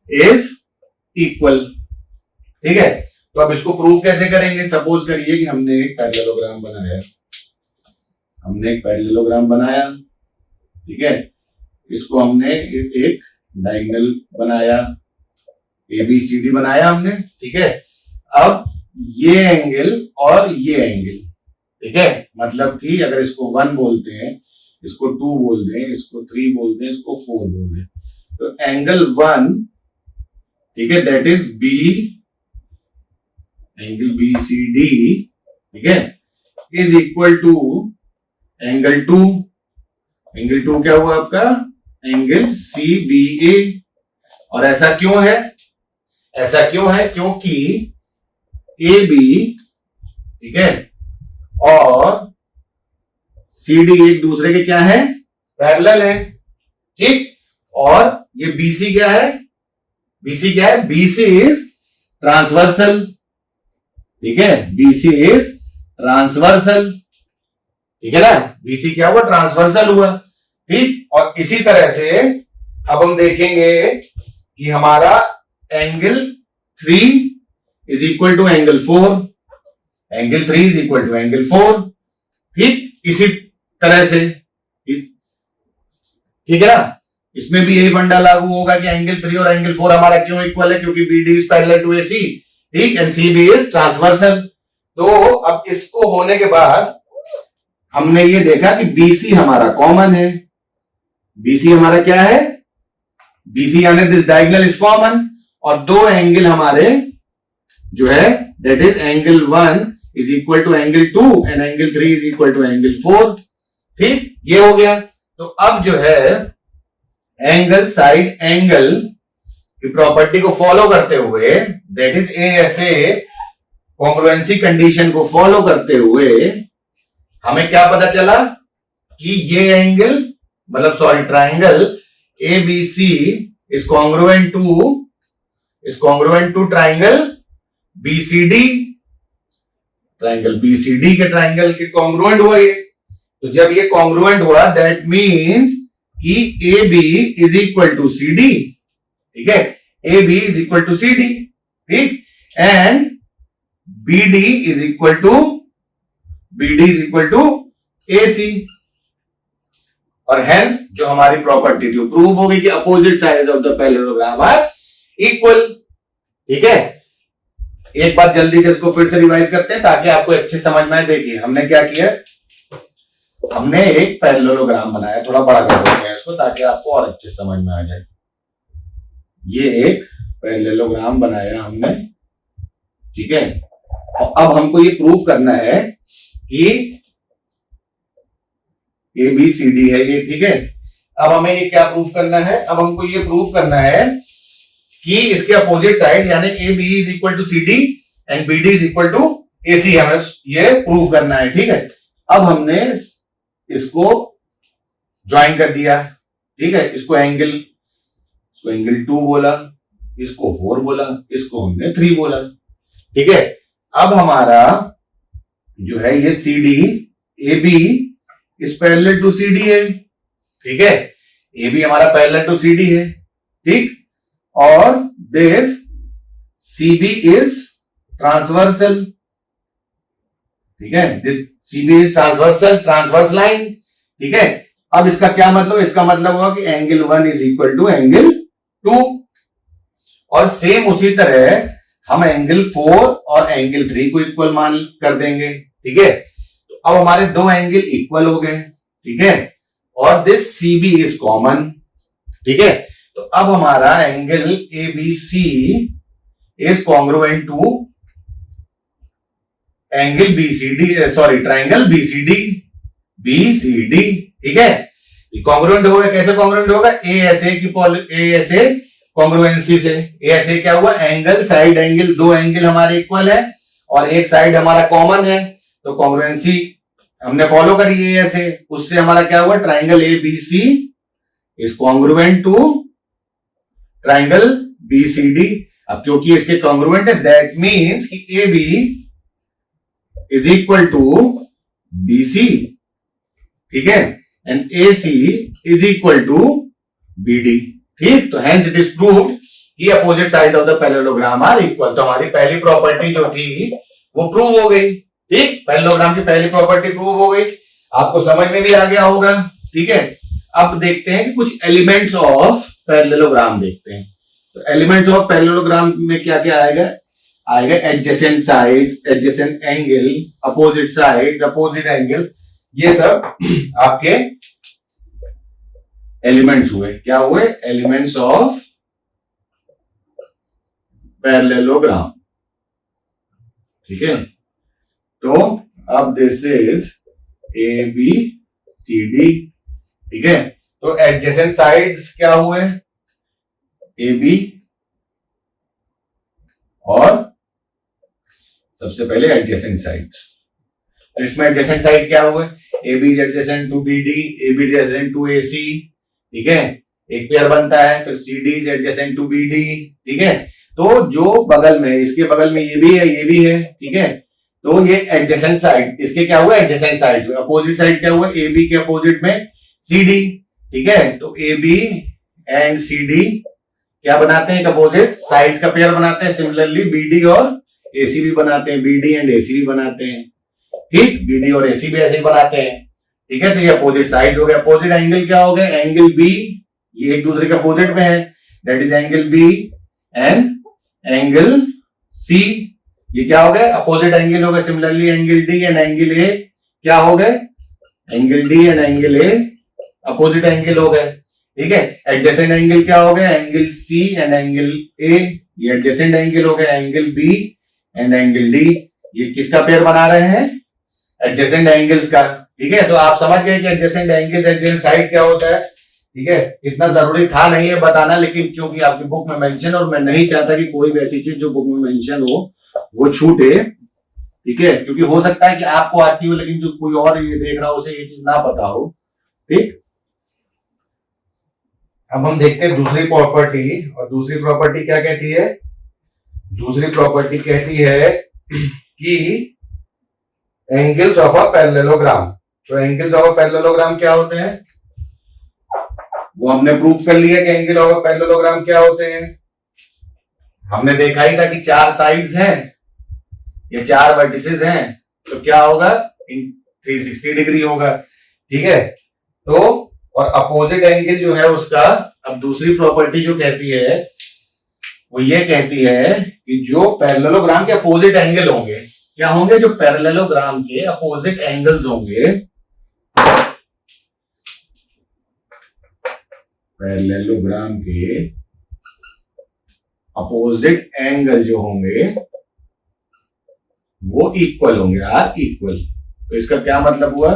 is equal, ठीक है। तो अब इसको प्रूव कैसे करेंगे, सपोज करिए कि हमने एक पैरेललोग्राम बनाया, ठीक है, इसको हमने एक डायगोनल बनाया, ABCD बनाया हमने, ठीक है। अब ये एंगल और ये एंगल, ठीक है, मतलब कि अगर इसको 1 बोलते हैं, इसको 2 बोल दें, इसको 3 बोल दें, इसको 4 बोल दें, तो एंगल 1, ठीक है, that is B, angle BCD, ठीक है, is equal to angle 2, angle 2 क्या हुआ आपका, एंगल CBA। और ऐसा क्यों है, ऐसा क्यों है, क्योंकि AB, ठीक है, और CD एक दूसरे के क्या है, पैरेलल है, ठीक। और ये BC क्या है, BC क्या है, BC इज ट्रांसवर्सल, ठीक है, BC इज ट्रांसवर्सल, ठीक है ना, BC क्या हुआ, ट्रांसवर्सल हुआ, ठीक। और इसी तरह से अब हम देखेंगे कि हमारा angle 3 is equal to angle 4, angle 3 is equal to angle 4, ठीक। इसी तरह से, ठीक है ना, इसमें भी यही फंडा लागू होगा कि एंगल 3 और एंगल 4 हमारा क्यों इक्वल है, क्योंकि BD is parallel to AC, ठीक, एंड CB इज ट्रांसवर्सल। तो अब इसको होने के बाद हमने ये देखा कि BC हमारा कॉमन है, BC हमारा क्या है, BC यानी दिस डायगोनल इज कॉमन, और दो एंगल हमारे जो है that is angle 1 is equal to angle 2 and angle 3 is equal to angle 4, ठीक, ये हो गया। तो अब जो है एंगल साइड एंगल की प्रॉपर्टी को फॉलो करते हुए, that is ASA congruency condition को फॉलो करते हुए, हमें क्या पता चला कि ये एंगल, मतलब sorry, triangle ABC is congruent to triangle BCD, triangle BCD के ट्राइंगल के कॉन्ग्रुएंट हुआ ये। तो जब ये कॉन्ग्रुएंट हुआ दैट मीन्स कि AB is equal to CD, ठीक है, AB is equal to CD, ठीक, and BD is equal to AC। और हेंस जो हमारी प्रॉपर्टी थी प्रूव हो गई कि opposite sides of the parallelogram are equal. ठीक है, एक बार जल्दी से इसको फिर से रिवाइज करते हैं ताकि आपको अच्छे समझ में आए। देखिए हमने क्या किया, हमने एक पैरेललोग्राम बनाया, थोड़ा बड़ा कर देते हैं इसको ताकि आपको और अच्छे समझ में आ जाए। ये एक पैरेललोग्राम बनाया हमने, ठीक है, और अब हमको ये प्रूव करना है कि ABCD है ये, ठीक है। अब हमें ये क्या प्रूव करना है, अब हमको ये प्रूव करना है कि इसके अपोजिट साइड यानी AB is equal to CD and BD is equal to AC, हमें ये प्रूव करना है, ठीक है। अब हमने इसको ज्वाइन कर दिया, ठीक है, इसको एंगल 2 बोला, इसको 4 बोला, इसको हमने 3 बोला, ठीक है। अब हमारा जो है ये CD AB is parallel to CD है, ठीक है, AB हमारा पैरेलल टू CD है, ठीक, और दिस CB इज ट्रांसवर्सल, ठीक है, this CB is transverse line, ठीक है। अब इसका क्या मतलब, इसका मतलब हुआ कि angle 1 is equal to angle 2, और सेम उसी तरह हम एंगल 4 और एंगल 3 को इक्वल मान कर देंगे, ठीक है। तो अब हमारे दो एंगल इक्वल हो गए, ठीक है, और दिस CB इज कॉमन, ठीक है। तो अब हमारा angle ABC is congruent to angle triangle BCD, ठीक है। कॉन्ग्रुएंट होगा, कैसे कॉन्ग्रुएंट होगा, ASA कॉन्ग्रुएंसी से। ASA क्या हुआ, एंगल साइड एंगल, दो एंगल हमारे इक्वल है और एक साइड हमारा कॉमन है, तो कॉन्ग्रुएंसी हमने फॉलो करी ASA, उससे हमारा क्या हुआ, triangle ABC is congruent to triangle BCD। अब क्योंकि इसके कॉन्ग्रुएंट है, दैट मीन्स कि AB is equal to BC, ठीक है, and AC is equal to BD, ठीक। तो हेंस इट इज प्रूव्ड कि opposite side of the parallelogram are equal. तो हमारी पहली प्रॉपर्टी जो थी वो प्रूव हो गई, ठीक, पैरेललोग्राम की पहली प्रॉपर्टी प्रूव हो गई, आपको समझ में भी आ गया होगा, ठीक है। अब देखते हैं कि कुछ एलिमेंट्स ऑफ पैरेललोग्राम देखते हैं। तो एलिमेंट्स ऑफ पैरेललोग्राम में क्या क्या आएगा, adjacent side, adjacent angle, opposite side, opposite angle, ये सब आपके एलिमेंट्स हुए। क्या हुए, एलिमेंट्स ऑफ पैरेललोग्राम, ठीक है। तो अब दिस इज ABCD, ठीक है। तो एडजेसेंट साइड्स क्या हुए, AB, और सबसे पहले एडजेसेंट साइड्स, तो इसमें एडजेसेंट साइड क्या हुए, AB is adjacent to BD, AB is adjacent to AC, ठीक है, एक पेयर बनता है। फिर CD is adjacent to BD, ठीक है। तो जो बगल में, इसके बगल में ये भी है, ये भी है, ठीक है। तो ये एडजेसेंट साइड, इसके क्या हुआ, एडजेसेंट साइड। अपोजिट साइड क्या हुआ, AB के अपोजिट में CD, ठीक है। तो AB एंड CD क्या बनाते हैं, एक अपोजिट साइड्स का पेयर बनाते हैं। सिमिलरली BD और AC भी बनाते हैं, BD एंड AC भी बनाते हैं, ठीक, BD और AC भी ऐसे ही बनाते हैं, ठीक है। तो ये अपोजिट साइड हो गया। अपोजिट एंगल क्या हो गया, एंगल B, ये एक दूसरे के अपोजिट में है, that is angle B and angle C, ये क्या हो गया, अपोजिट एंगल हो गए। Similarly angle D and angle A क्या हो गए, angle D and angle A opposite angle हो गए, ठीक है। एडजेसेंट एंगल क्या हो गया, angle C and angle A, ये एडजेसेंट एंगल हो गया। Angle B and angle D, ये किसका पेयर बना रहे हैं, एडजेसेंट एंगल्स का, ठीक है। तो आप समझ गए कि एडजेसेंट एंगल्स, एडजेसेंट साइड क्या होता है, ठीक है। इतना जरूरी था नहीं है बताना, लेकिन क्योंकि आपकी बुक में मेंशन, और मैं नहीं चाहता कि कोई भी ऐसी चीज जो बुक में मेंशन हो वो छूटे, ठीक है, क्योंकि हो सकता है कि आपको आती हो लेकिन जो कोई और ये देख रहा हो उसे ये चीज ना पता हो, ठीक। अब हम देखते हैं दूसरी प्रॉपर्टी, और दूसरी प्रॉपर्टी क्या कहती है, दूसरी प्रॉपर्टी कहती है कि एंगल्स ऑफ अ पैरेललोग्राम। तो एंगल्स ऑफ अ पैरेललोग्राम क्या होते हैं, वो हमने प्रूव कर लिया कि एंगल ऑफ अ पैरेललोग्राम क्या होते हैं। हमने देखा ही था कि 4 साइड्स हैं, ये 4 वर्टिसेस हैं, तो क्या होगा, 360 डिग्री होगा, ठीक है। तो और अपोजिट एंगल जो है उसका, अब दूसरी प्रॉपर्टी जो कहती है वो ये कहती है कि जो पैरेललोग्राम के अपोजिट एंगल होंगे, क्या होंगे, जो पैरेललोग्राम के अपोजिट एंगल्स होंगे, पैरेललोग्राम के अपोजिट एंगल जो होंगे वो इक्वल होंगे, आर इक्वल। तो इसका क्या मतलब हुआ,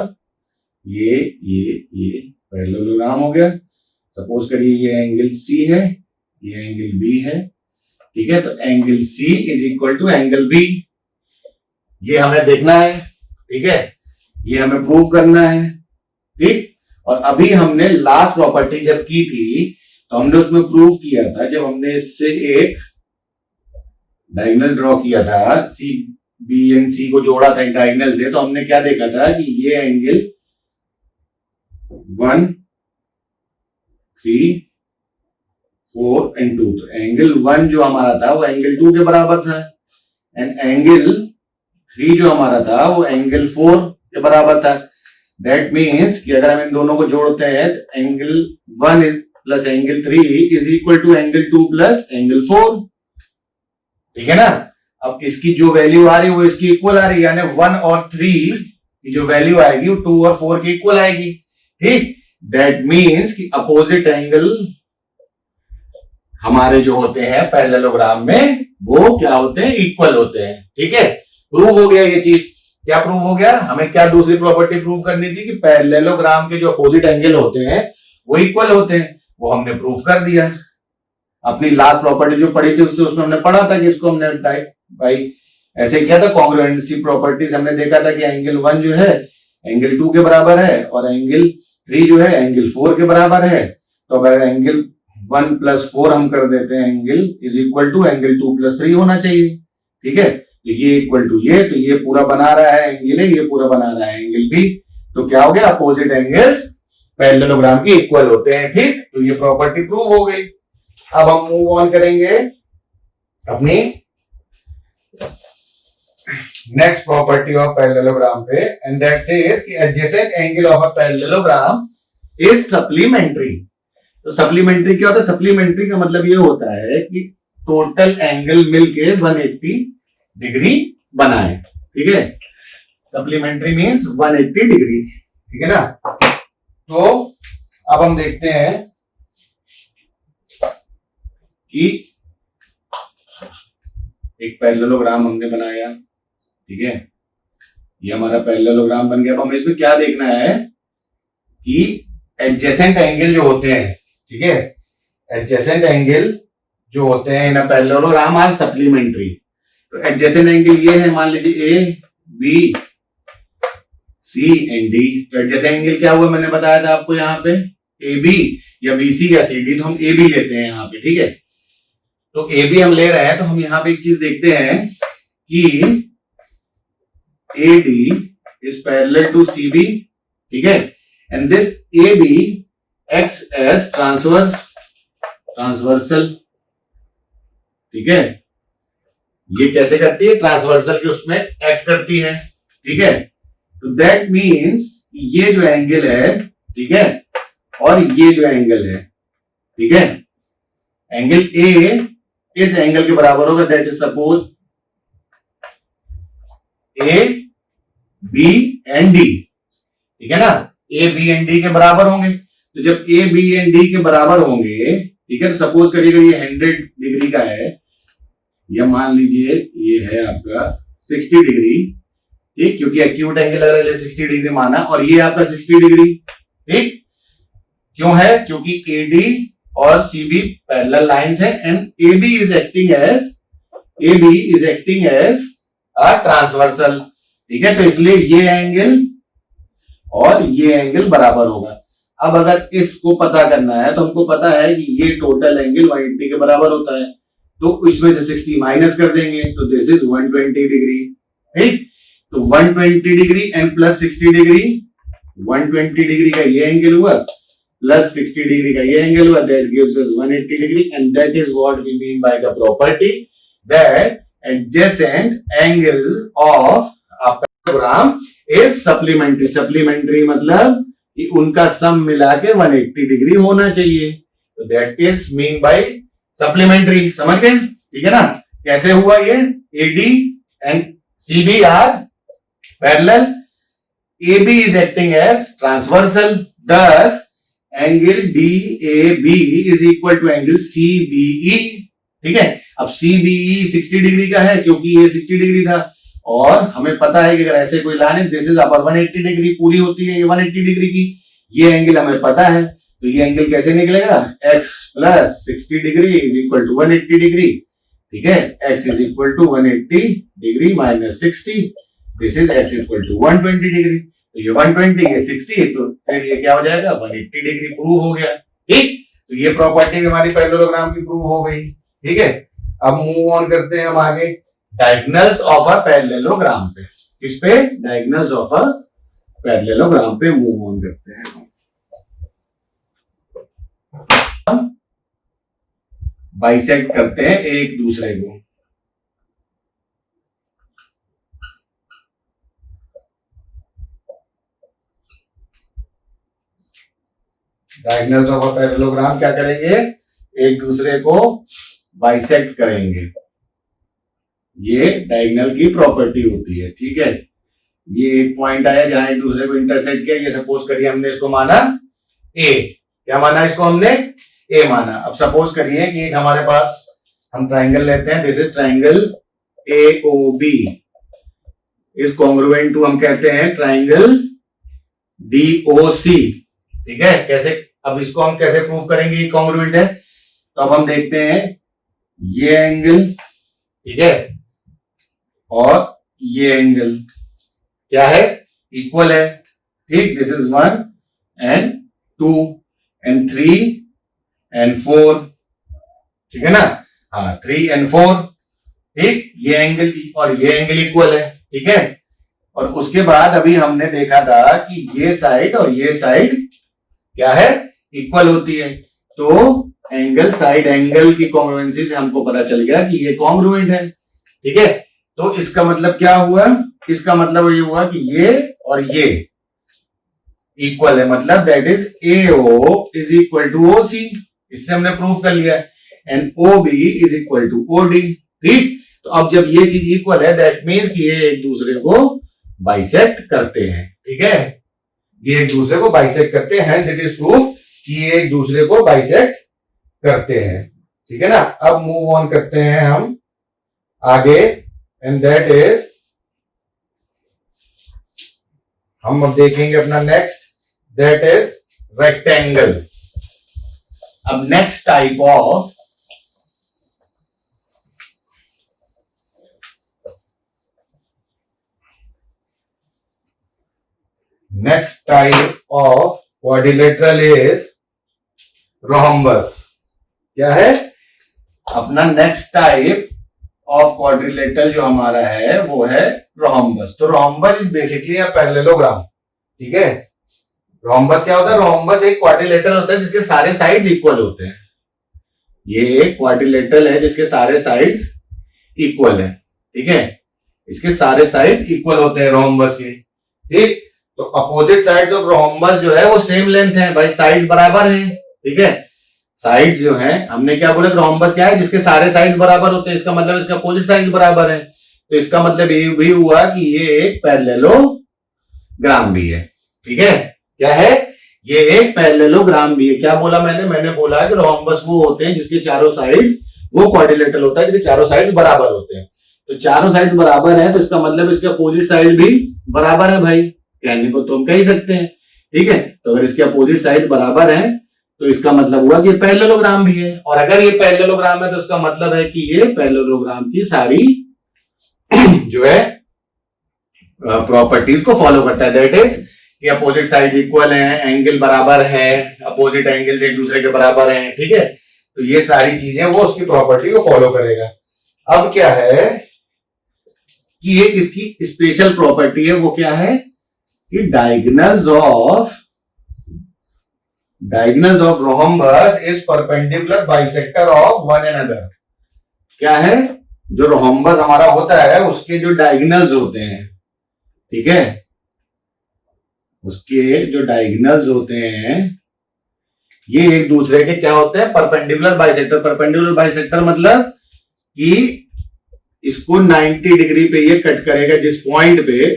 ये पैरेललोग्राम हो गया। सपोज करिए ये एंगल सी है, ये एंगल बी है, ठीक है। तो angle C is equal to angle B, ये हमें देखना है, ठीक है, ये हमें प्रूव करना है, ठीक। और अभी हमने लास्ट प्रॉपर्टी जब की थी तो हमने उसमें प्रूव किया था, जब हमने इससे एक डायगोनल ड्रॉ किया था, सी बी एंड सी को जोड़ा था डायगोनल से, तो हमने क्या देखा था कि ये एंगल 1, 3, 4 एंड 2, तो एंगल 1 जो हमारा था वो एंगल 2 के बराबर था, एंड एंगल 3 जो हमारा था वो एंगल 4 के बराबर था। दैट मीन्स कि अगर हम इन दोनों को जोड़ते हैं, angle 1 plus angle 3 is equal to angle 2 plus angle 4, ठीक है ना। अब इसकी जो वैल्यू आ रही है वो इसकी इक्वल आ रही है, यानी 1 और 3 की जो वैल्यू आएगी वो 2 और 4 की इक्वल आएगी, ठीक। दैट मीन्स कि अपोजिट एंगल हमारे जो होते हैं पैरेललोग्राम में वो क्या होते हैं, इक्वल होते हैं, ठीक है। प्रूव हो गया ये चीज। क्या प्रूव हो गया, हमें क्या दूसरी प्रॉपर्टी प्रूव करनी थी कि पैरेललोग्राम के जो अपोजिट एंगल होते हैं वो इक्वल होते हैं, वो हमने प्रूव कर दिया। अपनी लास्ट प्रॉपर्टी जो पढ़ी थी उसमें हमने पढ़ा था कि इसको हमने भाई ऐसे किया था, कॉन्ग्रुएंसी प्रॉपर्टीज हमने देखा था कि एंगल 1 जो है एंगल 2 के बराबर है और एंगल 3 जो है एंगल 4 के बराबर है। तो अगर एंगल 1 प्लस 4 हम कर देते हैं, angle is equal to angle 2 plus 3 होना चाहिए, ठीक है। तो ये इक्वल टू ये, तो ये पूरा बना रहा है एंगल है, ये पूरा बना रहा है एंगल बी। तो क्या हो गया, अपोजिट एंगल्स पैरेललोग्राम के इक्वल होते हैं, ठीक। तो ये प्रॉपर्टी प्रूव हो गई। अब हम मूव ऑन करेंगे अपनी नेक्स्ट प्रॉपर्टी ऑफ पैरेललोग्राम पे, एंड दैट सेज कि adjacent angle of a parallelogram is supplementary. तो सप्लीमेंट्री क्या होता है, सप्लीमेंट्री का मतलब ये होता है कि टोटल एंगल मिलके 180 डिग्री बनाए, ठीक है। सप्लीमेंट्री मींस 180 डिग्री, ठीक है ना। तो अब हम देखते हैं कि एक पैरेललोग्राम हमने बनाया, ठीक है, ये हमारा पैरेललोग्राम बन गया। अब हमें इसमें क्या देखना है कि एडजेसेंट एंगल जो होते हैं, ठीक है, एडजेसेंट एंगल जो होते हैं in a parallelogram are supplementary. तो एडजेसेंट एंगल ये है, मान लीजिए A B C and D. तो एडजेसेंट एंगल क्या हुआ, मैंने बताया था आपको यहाँ पे ए बी या बी सी या सी डी, तो हम ए बी लेते हैं यहाँ पे, ठीक है। तो ए बी हम ले रहे हैं, तो हम यहाँ पे एक चीज देखते हैं कि A D is parallel to C B, ठीक है, and this A B acts as transversal, ठीक है। ये कैसे करती है, ट्रांसवर्सल के उसमें एक्ट करती है, ठीक है। तो दैट मीन्स ये जो एंगल है, ठीक है, और ये जो एंगल है, ठीक है, एंगल ए इस एंगल के बराबर होगा, that is suppose A B and D, ठीक है ना। ए बी एंड डी के बराबर होंगे, तो जब ए बी एंड डी के बराबर होंगे, ठीक है, तो सपोज करिएगा ये 100 डिग्री का है, या मान लीजिए ये है आपका 60 डिग्री, ठीक, क्योंकि एक्यूट एंगल अगर 60 डिग्री माना, और ये आपका 60 डिग्री, ठीक। क्यों है, क्योंकि एडी और सीबी पैरेलल लाइंस है, and AB is acting as a transversal, ठीक है। तो इसलिए ये एंगल और ये एंगल बराबर होगा। अब अगर इसको पता करना है, तो हमको पता है कि ये टोटल एंगल 180 के बराबर होता है, तो इसमें से 60 माइनस कर देंगे, तो दिस इज 120 डिग्री, ठीक। तो 120 degree and plus 60 degree, 120 degree का ये एंगल हुआ प्लस 60 डिग्री का ये एंगल हुआ, that gives us 180 degree, and that is what we mean by the property that adjacent angle of a parallelogram is supplementary. Supplementary मतलब कि उनका सम मिला के 180 डिग्री होना चाहिए। तो that is mean by supplementary, समझ गए? ठीक है ना? कैसे हुआ ये? AD and CB are parallel, AB is acting as transversal, thus angle DAB is equal to angle CBE. ठीक है, अब CBE 60 डिग्री का है क्योंकि ये 60 डिग्री था, और हमें पता है कि अगर ऐसे कोई लाइन है दिस इज अपर 180 डिग्री पूरी होती है ये 180 डिग्री की, ये एंगल हमें पता है, तो ये एंगल कैसे निकलेगा? x plus 60 degree is equal to 180 degree. ठीक है, x is equal to 180 degree minus 60, this is x equal to 120 degree. तो ये 120 ये 60, तो फिर ये क्या हो जाएगा? 180 डिग्री प्रूव हो गया। ठीक, तो ये प्रॉपर्टी भी हमारी पैरेललोग्राम की प्रूव हो गई। ठीक है, अब मूव ऑन करते हैं हम आगे डायगोनल्स ऑफ अ पैरेललोग्राम पे। किस पे? डायगोनल्स ऑफ अ पैरेललोग्राम पे मूव ऑन करते हैं। हम बाइसेक्ट करते हैं एक दूसरे को। डायगोनल्स ऑफ अ पैरेललोग्राम क्या करेंगे? एक दूसरे को बाइसेक्ट करेंगे। ये डायगोनल की प्रॉपर्टी होती है। ठीक है, ये एक पॉइंट आया जहां एक दूसरे को इंटरसेक्ट किया, ये सपोज करिए हमने इसको माना ए। क्या माना इसको हमने? ए माना। अब सपोज करिए कि एक हमारे पास हम ट्राइंगल लेते हैं, this is triangle AOB is congruent to, हम कहते हैं ट्राइंगल DOC। ठीक है, कैसे? अब इसको हम कैसे प्रूव करेंगे ये कॉन्ग्रुएंट है? तो अब हम देखते हैं ये एंगल, ठीक है, और ये एंगल क्या है? इक्वल है। ठीक, this is 1 and 2 and 3 and 4। ठीक है ना? हाँ, 3 and 4। ठीक, ये एंगल और ये एंगल इक्वल है। ठीक है, और उसके बाद अभी हमने देखा था कि ये साइड और ये साइड क्या है? इक्वल होती है। तो एंगल साइड एंगल की कॉन्ग्रुएंसी से हमको पता चल गया कि ये कॉन्ग्रुएंट है। ठीक है, तो इसका मतलब क्या हुआ? इसका मतलब ये हुआ कि ये और ये इक्वल है, मतलब that is AO is equal to OC। इससे हमने प्रूव कर लिया। And OB is equal to OD। ठीक, तो अब जब ये चीज इक्वल है दैट मीन्स कि ये एक दूसरे को बाइसेक्ट करते हैं। ठीक है, ये एक दूसरे को बाइसेक्ट करते हैं, इट इज प्रूफ कि ये एक दूसरे को बाइसेक्ट करते हैं। ठीक है ना? अब मूव ऑन करते हैं हम आगे, एंड दैट इज, हम अब देखेंगे अपना नेक्स्ट, दैट इज रेक्टेंगल। अब next type of quadrilateral is rhombus. क्या है? अपना नेक्स्ट टाइप ऑफ क्वाड्रिलेटरल जो हमारा है वो है रोहम्बस। तो rhombus is basically a parallelogram. ठीक है, रोहम्बस क्या होता है? रोहम्बस एक क्वाड्रिलेटरल होता है जिसके सारे साइड्स इक्वल होते हैं। ये एक क्वाड्रिलेटरल है जिसके सारे साइड्स इक्वल है। ठीक है, इसके सारे साइड इक्वल होते हैं रोहम्बस के। ठीक, तो अपोजिट साइड ऑफ रोहम्बस जो है वो सेम लेंथ है भाई, साइड्स बराबर हैं। ठीक है, साइड जो है, हमने क्या बोला? रोहम्बस क्या है? जिसके सारे साइड्स बराबर होते हैं, इसका मतलब इसके अपोजिट साइड्स बराबर है। तो इसका मतलब ये भी हुआ कि ये एक पैरेललोग्राम भी है। ठीक है, क्या है? ये एक पैरेललोग्राम भी है। क्या बोला मैंने बोला कि रोहम्बस वो होते हैं जिसके चारों साइड्स, वो क्वाड्रिलेटरल होता है जिसके चारों साइड्स बराबर होते हैं। तो चारों साइड्स बराबर है तो इसका मतलब इसके अपोजिट साइड भी बराबर है भाई, कहने को तो हम कह ही सकते हैं। ठीक है, तो अगर इसके अपोजिट साइड बराबर है तो इसका मतलब हुआ कि ये पैरेललोग्राम भी है, और अगर ये पैरेललोग्राम है तो इसका मतलब है कि ये पैरेललोग्राम की सारी जो है प्रॉपर्टीज को फॉलो करता है। दैट इज कि अपोजिट साइड इक्वल है, एंगल बराबर है, अपोजिट एंगल्स एक दूसरे के बराबर हैं। ठीक है, तो ये सारी चीजें वो उसकी प्रॉपर्टी को फॉलो करेगा। अब क्या है कि एक इसकी स्पेशल प्रॉपर्टी है, वो क्या है कि diagonals of rhombus is perpendicular bisector of one another. क्या है? जो रोहम्बस हमारा होता है उसके जो डायगोनल्स होते हैं, ठीक है, उसके जो डायगोनल्स होते हैं ये एक दूसरे के क्या होते हैं, परपेंडिकुलर बाइसेक्टर। परपेंडिकुलर बाइसेक्टर मतलब कि इसको 90 डिग्री पे ये कट करेगा जिस पॉइंट पे,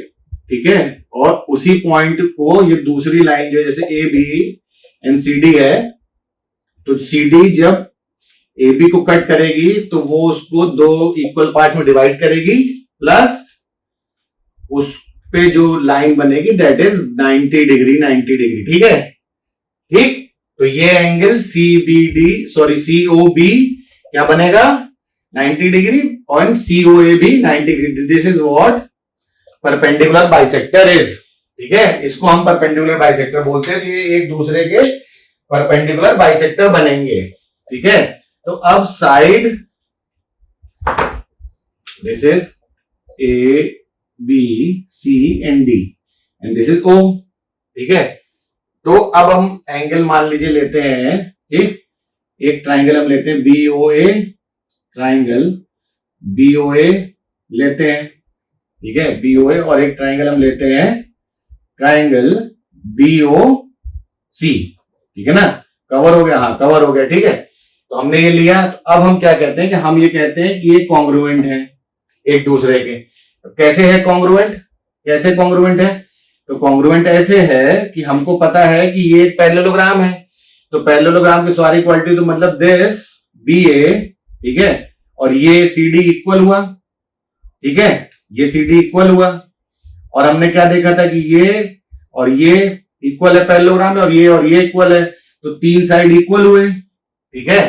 ठीक है, और उसी पॉइंट को ये दूसरी लाइन जो है जैसे A B and C D है, तो सी डी जब ए बी को कट करेगी तो वो उसको दो इक्वल पार्ट में डिवाइड करेगी, प्लस उस पे जो लाइन बनेगी दैट इज 90 डिग्री, 90 डिग्री, ठीक है। ठीक, तो ये एंगल सीबीडी सॉरी सीओबी क्या बनेगा 90 डिग्री और सीओए भी 90 degree. This is what perpendicular bisector is, ठीक है, इसको हम परपेंडिकुलर बाइसेक्टर बोलते हैं। तो ये एक दूसरे के परपेंडिकुलर बाइसेक्टर बनेंगे, ठीक है। तो अब side this is A B C and D and this is O, ठीक है। तो अब हम एंगल मान लीजिए लेते हैं, ठीक, एक ट्राइंगल हम लेते हैं बीओए, ट्राइंगल बीओए लेते हैं, ठीक है, बीओए, और एक ट्राइंगल हम लेते हैं ट्राइंगल बीओसी, ठीक है ना। कवर हो गया, हाँ कवर हो गया, ठीक है। तो हमने ये लिया। तो अब हम क्या कहते हैं कि हम ये कहते हैं कि ये कॉन्ग्रुएंट है एक दूसरे के। तो कैसे है कॉन्ग्रुएंट, कैसे कॉन्ग्रुएंट है? तो कॉन्ग्रुएंट ऐसे है कि हमको पता है कि ये एक पैरेललोग्राम है, तो पैरेललोग्राम की सारी क्वालिटी, तो मतलब दिस बी ए, ठीक है, और ये सी डी इक्वल हुआ, ठीक है, ये सी डी इक्वल हुआ। और हमने क्या देखा था कि ये और ये इक्वल है पैरेललोग्राम में, और ये इक्वल है, तो तीन साइड इक्वल हुए, ठीक है,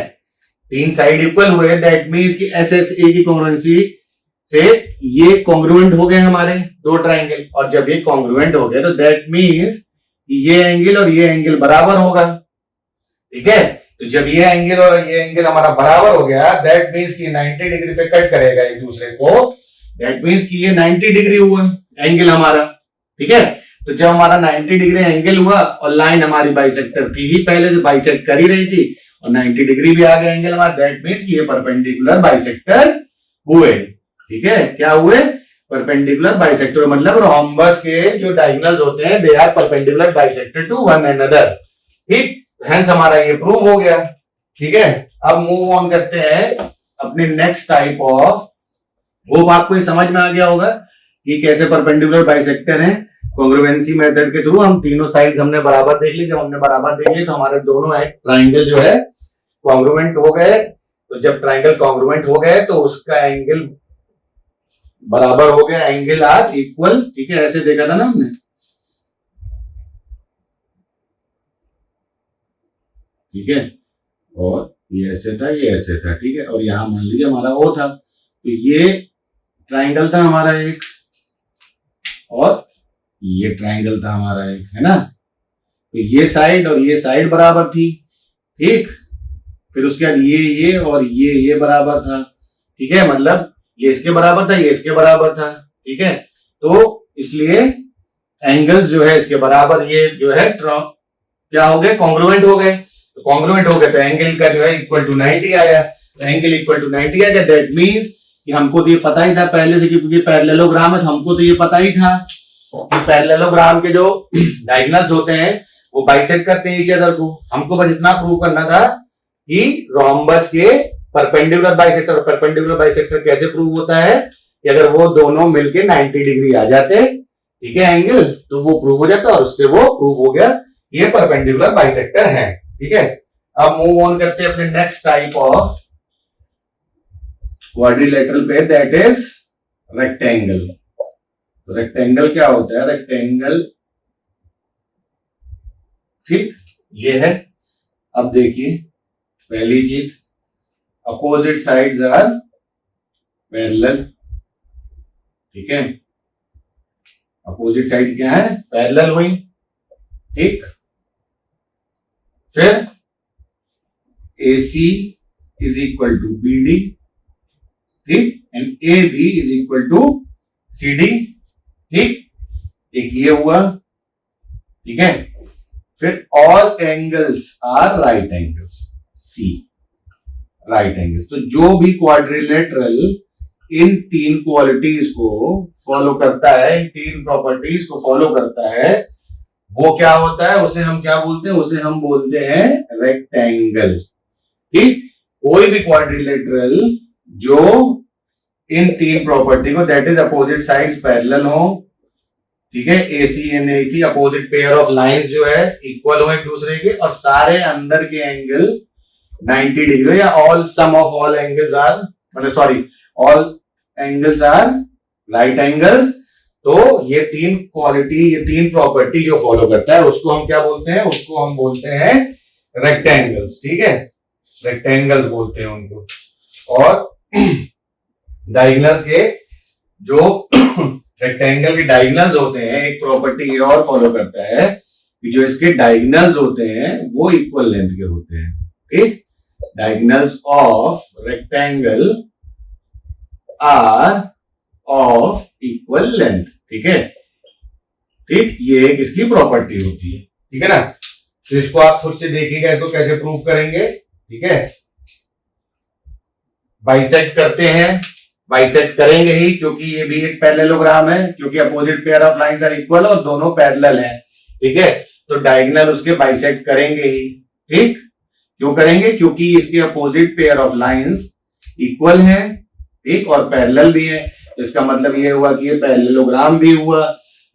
तीन साइड इक्वल हुए, दैट मींस कि एस एस ए की कॉन्ग्रुएंसी से ये कॉन्ग्रुएंट हो गए हमारे दो ट्राइंगल। और जब ये कॉन्ग्रुएंट हो गए तो दैट मींस ये एंगल और ये एंगल बराबर होगा, ठीक है। तो जब ये एंगल और ये एंगल हमारा बराबर हो गया, दैट मींस कि 90 डिग्री पे कट करेगा एक दूसरे को, दैट मींस कि ये 90 डिग्री हुआ एंगल हमारा, ठीक है। तो जब हमारा 90 डिग्री एंगल हुआ और लाइन हमारी बाइसेक्टर थी ही, पहले से बाइसेक्ट कर ही रही थी, और 90 डिग्री भी आ गया एंगल हमारा, दैट मींस कि ये परपेंडिकुलर बाइसेक्टर हुए, ठीक है। क्या हुए? परपेंडिकुलर बाइसेक्टर, मतलब रोम्बस के जो डायगोनल्स होते हैं they are perpendicular bisector to one another, ठीक। हेंस हमारा ये प्रूव हो गया, ठीक है। अब मूव ऑन करते हैं अपने नेक्स्ट टाइप ऑफ, होप आपको ये समझ में आ गया होगा कि कैसे परपेंडिकुलर बाइसेक्टर हैं। कॉन्ग्रुएंसी मेथड के थ्रू हम तीनों साइड्स हमने बराबर देख ली। जब हमने बराबर देख ली तो हमारे दोनों ट्राइंगल जो है कॉन्ग्रुएंट हो गए। तो जब ट्राइंगल कॉन्ग्रुएंट हो गए तो उसका एंगल बराबर हो गया, एंगल आर इक्वल, ठीक है, ऐसे देखा था ना हमने, ठीक है, और ये ऐसे था, ये ऐसे था, ठीक है, और यहां मान लीजिए हमारा ओ था, तो ये ट्राइंगल था हमारा एक, और ये ट्राइंगल था हमारा एक, है ना। तो ये साइड और ये साइड बराबर थी, ठीक। फिर उसके बाद ये और ये बराबर था, ठीक है, मतलब ये इसके बराबर था, ये इसके बराबर था, ठीक है। तो इसलिए एंगल्स जो है इसके बराबर, ये जो है क्या हो गए, कॉन्ग्रुएंट हो गए। तो कॉन्ग्रुएंट हो गए तो एंगल का जो है इक्वल टू 90 आया। तो एंगल इक्वल टू 90 आ गया, दैट मींस कि हमको तो ये पता ही था पहले से, क्योंकि पैरेललोग्राम है तो हमको तो ये पता ही था कि पैरेललोग्राम के जो डायगोनल्स होते हैं वो बाइसेक्ट करते हैं ईच अदर को। हमको बस इतना प्रूव करना था कि रोम्बस के परपेंडिकुलर बाइसेक्टर, परपेंडिकुलर बाइसेक्टर कैसे प्रूव होता है कि अगर वो दोनों मिलके 90 डिग्री आ जाते, ठीक है, एंगल, तो वो प्रूव हो जाता, और उससे वो प्रूव हो गया ये परपेंडिकुलर बाइसेक्टर है, ठीक है। अब मूव ऑन करते हैं अपने नेक्स्ट टाइप ऑफ क्वाड्रिलेटरल पे, दैट इज रेक्टेंगल। तो रेक्टेंगल क्या होता है? रेक्टेंगल, ठीक, ये है। अब देखिए पहली चीज, अपोजिट साइड्स आर पैरेलल, ठीक है, अपोजिट साइड क्या है? पैरेलल हुई, ठीक। फिर AC is equal to BD, ठीक, and AB is equal to CD, ठीक, एक ये हुआ, ठीक है। फिर all angles are right angles, C, right angles. तो जो भी क्वाड्रिलेटरल इन तीन क्वालिटीज को फॉलो करता है, इन तीन प्रॉपर्टीज को फॉलो करता है, वो क्या होता है, उसे हम क्या बोलते हैं, उसे हम बोलते हैं रेक्टेंगल। ठीक, कोई भी क्वाड्रिलेटरल जो इन तीन प्रॉपर्टी को, that is opposite sides parallel हो, ठीक है, AC and AC opposite pair of lines जो है इक्वल हो एक दूसरे के, और सारे अंदर के एंगल 90 डिग्री, या all sum of all angles are, मतलब sorry, all angles are right angles. तो ये तीन क्वालिटी, ये तीन प्रॉपर्टी जो फॉलो करता है उसको हम क्या बोलते हैं, उसको हम बोलते हैं रेक्टेंगल्स। ठीक है, रेक्टेंगल्स बोलते हैं उनको। और डायगोनल्स के जो रेक्टेंगल के डायगोनल्स होते हैं, एक प्रॉपर्टी ये और फॉलो करता है कि जो इसके डायगोनल्स होते हैं वो इक्वल लेंथ के होते हैं। ठीक, diagonals of rectangle are of equal length. ठीक है, ठीक, ये एक इसकी प्रॉपर्टी होती है। ठीक है ना, तो इसको आप खुद से देखिएगा, इसको कैसे प्रूव करेंगे। ठीक है, बाइसेक्ट करते हैं, बाइसेक्ट करेंगे ही, क्योंकि ये भी एक पैरेललोग्राम है, क्योंकि opposite pair of lines are equal और दोनों पैरेलल हैं। ठीक है, तो डायगोनल उसके बाइसेक्ट करेंगे ही। ठीक, क्यों करेंगे, क्योंकि इसके opposite pair of lines equal हैं, ठीक, और पैरेलल भी है। इसका मतलब ये हुआ कि ये पैरेललोग्राम भी हुआ।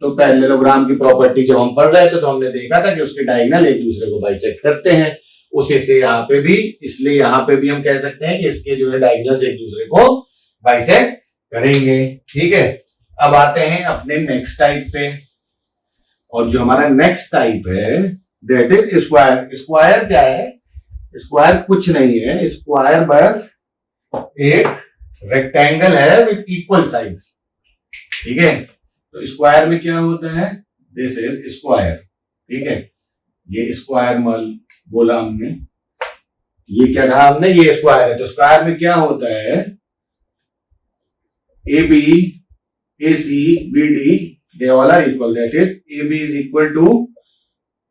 तो पैरेललोग्राम की प्रॉपर्टी जब हम पढ़ रहे थे तो हमने देखा था कि उसके डायगोनल एक दूसरे को बाइसेक्ट करते हैं। उसी से यहाँ पे भी, इसलिए यहाँ पे भी हम कह सकते हैं कि इसके जो है डायगोनल्स एक दूसरे को बाइसेक्ट करेंगे। ठीक है, अब आते हैं अपने नेक्स्ट टाइप पे, और जो हमारा नेक्स्ट टाइप है दैट इज स्क्वायर। स्क्वायर क्या है, स्क्वायर कुछ नहीं है, स्क्वायर बस एक रेक्टेंगल है विथ इक्वल साइड्स। ठीक है, तो स्क्वायर में क्या होता है, दिस इज स्क्वायर। ठीक है, ये स्क्वायर बोला हमने, ये क्या कहा हमने, ये स्क्वायर है। तो स्क्वायर में क्या होता है, AB, AC, BD, they all are equal. That is, AB is equal to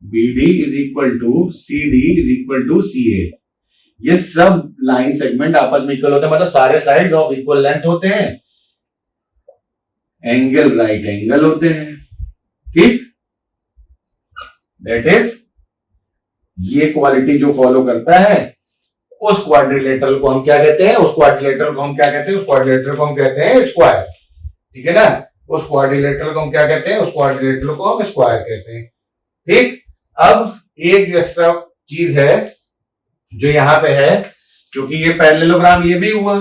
BD is equal to CD is equal to CA. ये सब लाइन सेगमेंट आपस में इक्वल होते हैं, मतलब सारे साइड्स ऑफ इक्वल लेंथ होते हैं, एंगल राइट एंगल होते हैं। ठीक, दैट इज, ये क्वालिटी जो फॉलो करता है उस क्वाड्रिलेटरल को हम क्या कहते हैं, उस क्वाड्रिलेटरल को हम क्या कहते हैं, उस क्वाड्रिलेटरल को हम कहते हैं स्क्वायर। ठीक है ना, उस क्वाड्रिलेटरल को हम क्या कहते हैं, उस क्वाड्रिलेटरल को हम स्क्वायर कहते हैं। ठीक, अब एक जो एक्स्ट्रा चीज है जो यहां पे है, क्योंकि ये पैरेललोग्राम ये भी हुआ,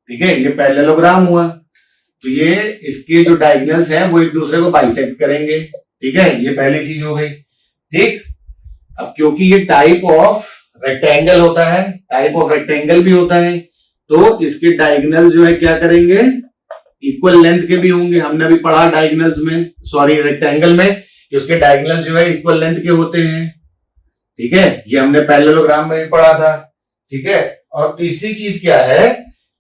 ठीक है, ये पैरेललोग्राम हुआ, तो ये इसके जो डायगोनल्स हैं वो एक दूसरे को बाइसेक्ट करेंगे। ठीक है, ये पहली चीज हो गई। ठीक, अब क्योंकि ये टाइप ऑफ रेक्टेंगल होता है, टाइप ऑफ रेक्टेंगल भी होता है, तो इसके डायगोनल जो है क्या करेंगे, इक्वल लेंथ के भी होंगे। हमने अभी पढ़ा डायगोनल्स में, सॉरी रेक्टेंगल में, कि उसके डायगोनल जो है इक्वल लेंथ के होते हैं। ठीक है, ये हमने पैरेललोग्राम में भी पढ़ा था। ठीक है, और तीसरी चीज क्या है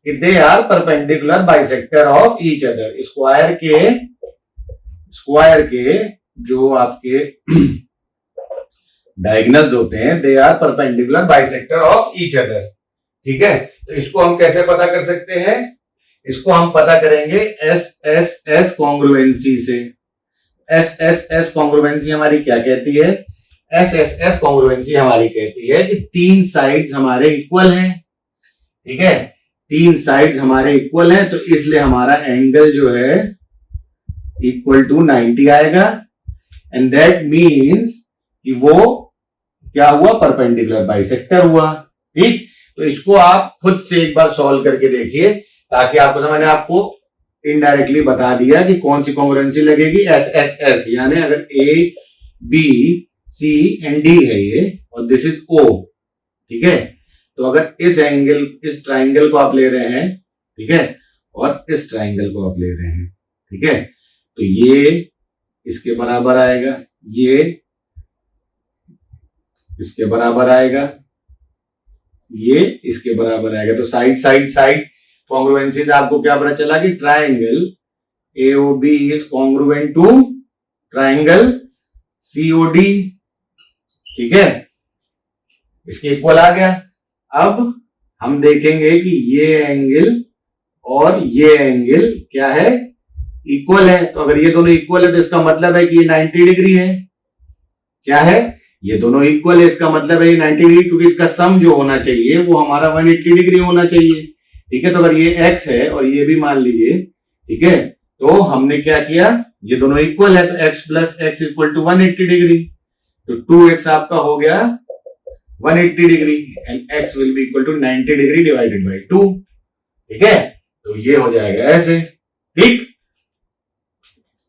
कि they are perpendicular bisector of each other. Square के जो आपके डायगोनल्स होते हैं, they are perpendicular bisector of each other. ठीक है, तो इसको हम कैसे पता कर सकते हैं, इसको हम पता करेंगे SSS कॉन्ग्रुएंसी से। SSS कॉन्ग्रुएंसी हमारी क्या कहती है, SSS कॉन्ग्रुएंसी हमारी कहती है कि तीन साइड्स हमारे इक्वल हैं। ठीक है, तीन साइड्स हमारे इक्वल हैं, तो इसलिए हमारा एंगल जो है इक्वल टू 90 आएगा, एंड दैट मीन्स कि वो क्या हुआ, परपेंडिकुलर बाइसेक्टर हुआ। ठीक, तो इसको आप खुद से एक बार सॉल्व करके देखिए, ताकि आपको समझ, आपको इनडायरेक्टली बता दिया कि कौन सी कॉन्ग्रुएंसी लगेगी, SSS, यानी अगर ABC एंड D है ये, और दिस इज O। ठीक है, तो अगर इस एंगल, इस ट्राइंगल को आप ले रहे हैं, ठीक है, और इस ट्राइंगल को आप ले रहे हैं, ठीक है, तो ये इसके बराबर आएगा, ये इसके बराबर आएगा, ये इसके बराबर आएगा। तो साइड साइड साइड कॉन्ग्रुएंसीज आपको क्या पता चला कि triangle AOB is congruent to triangle COD। ठीक है, इसके इक्वल आ गया। अब हम देखेंगे कि ये एंगल और ये एंगल क्या है, इक्वल है। तो अगर ये दोनों इक्वल है तो इसका मतलब है कि ये 90 डिग्री है। क्या है, ये दोनों इक्वल है, इसका मतलब है ये 90 डिग्री, क्योंकि इसका सम जो होना चाहिए वो हमारा 180 डिग्री होना चाहिए। ठीक है, तो अगर ये x है और ये भी मान लीजिए, ठीक है, तो हमने क्या किया, ये दोनों इक्वल है, तो x plus x equal to 180 degree, तो 2x आपका हो गया 180 degree and x will be equal to 90 degree divided by 2। ठीक है, तो ये हो जाएगा ऐसे। ठीक,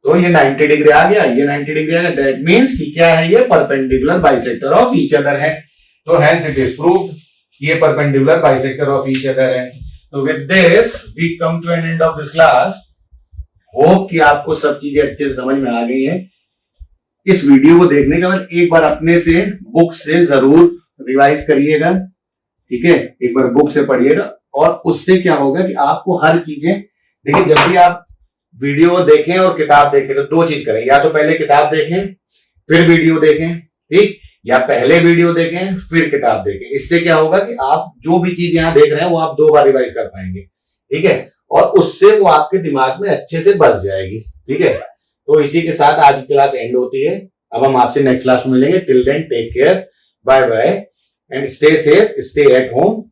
तो ये 90 डिग्री आ गया, ये 90 डिग्री आ गया, दैट मीन्स कि क्या है, ये perpendicular bisector of each other है। तो हेंस इट इज प्रूव्ड, ये perpendicular bisector of each other है। तो with this we come to an end of this class. Hope कि आपको सब चीजें अच्छे से समझ में आ गई हैं। इस वीडियो को देखने के बाद एक बार अपने से बुक से जरूर रिवाइज करिएगा। ठीक है, एक बार बुक से पढ़िएगा, और उससे क्या होगा कि आपको हर चीजें, देखिए जब भी आप वीडियो देखें और किताब देखें तो दो चीज करें, या तो पहले किताब देखें फिर वीडियो देखें, ठीक, या पहले वीडियो देखें फिर किताब देखें। इससे क्या होगा कि आप जो भी चीज यहां देख रहे हैं वो आप 2 बार रिवाइज कर पाएंगे। ठीक है, और उससे वो आपके दिमाग में अच्छे से बस जाएगी। ठीक है, तो इसी के साथ आज की क्लास एंड होती है। अब हम आपसे नेक्स्ट क्लास में मिलेंगे। Till then take care, bye bye and stay safe, stay at home.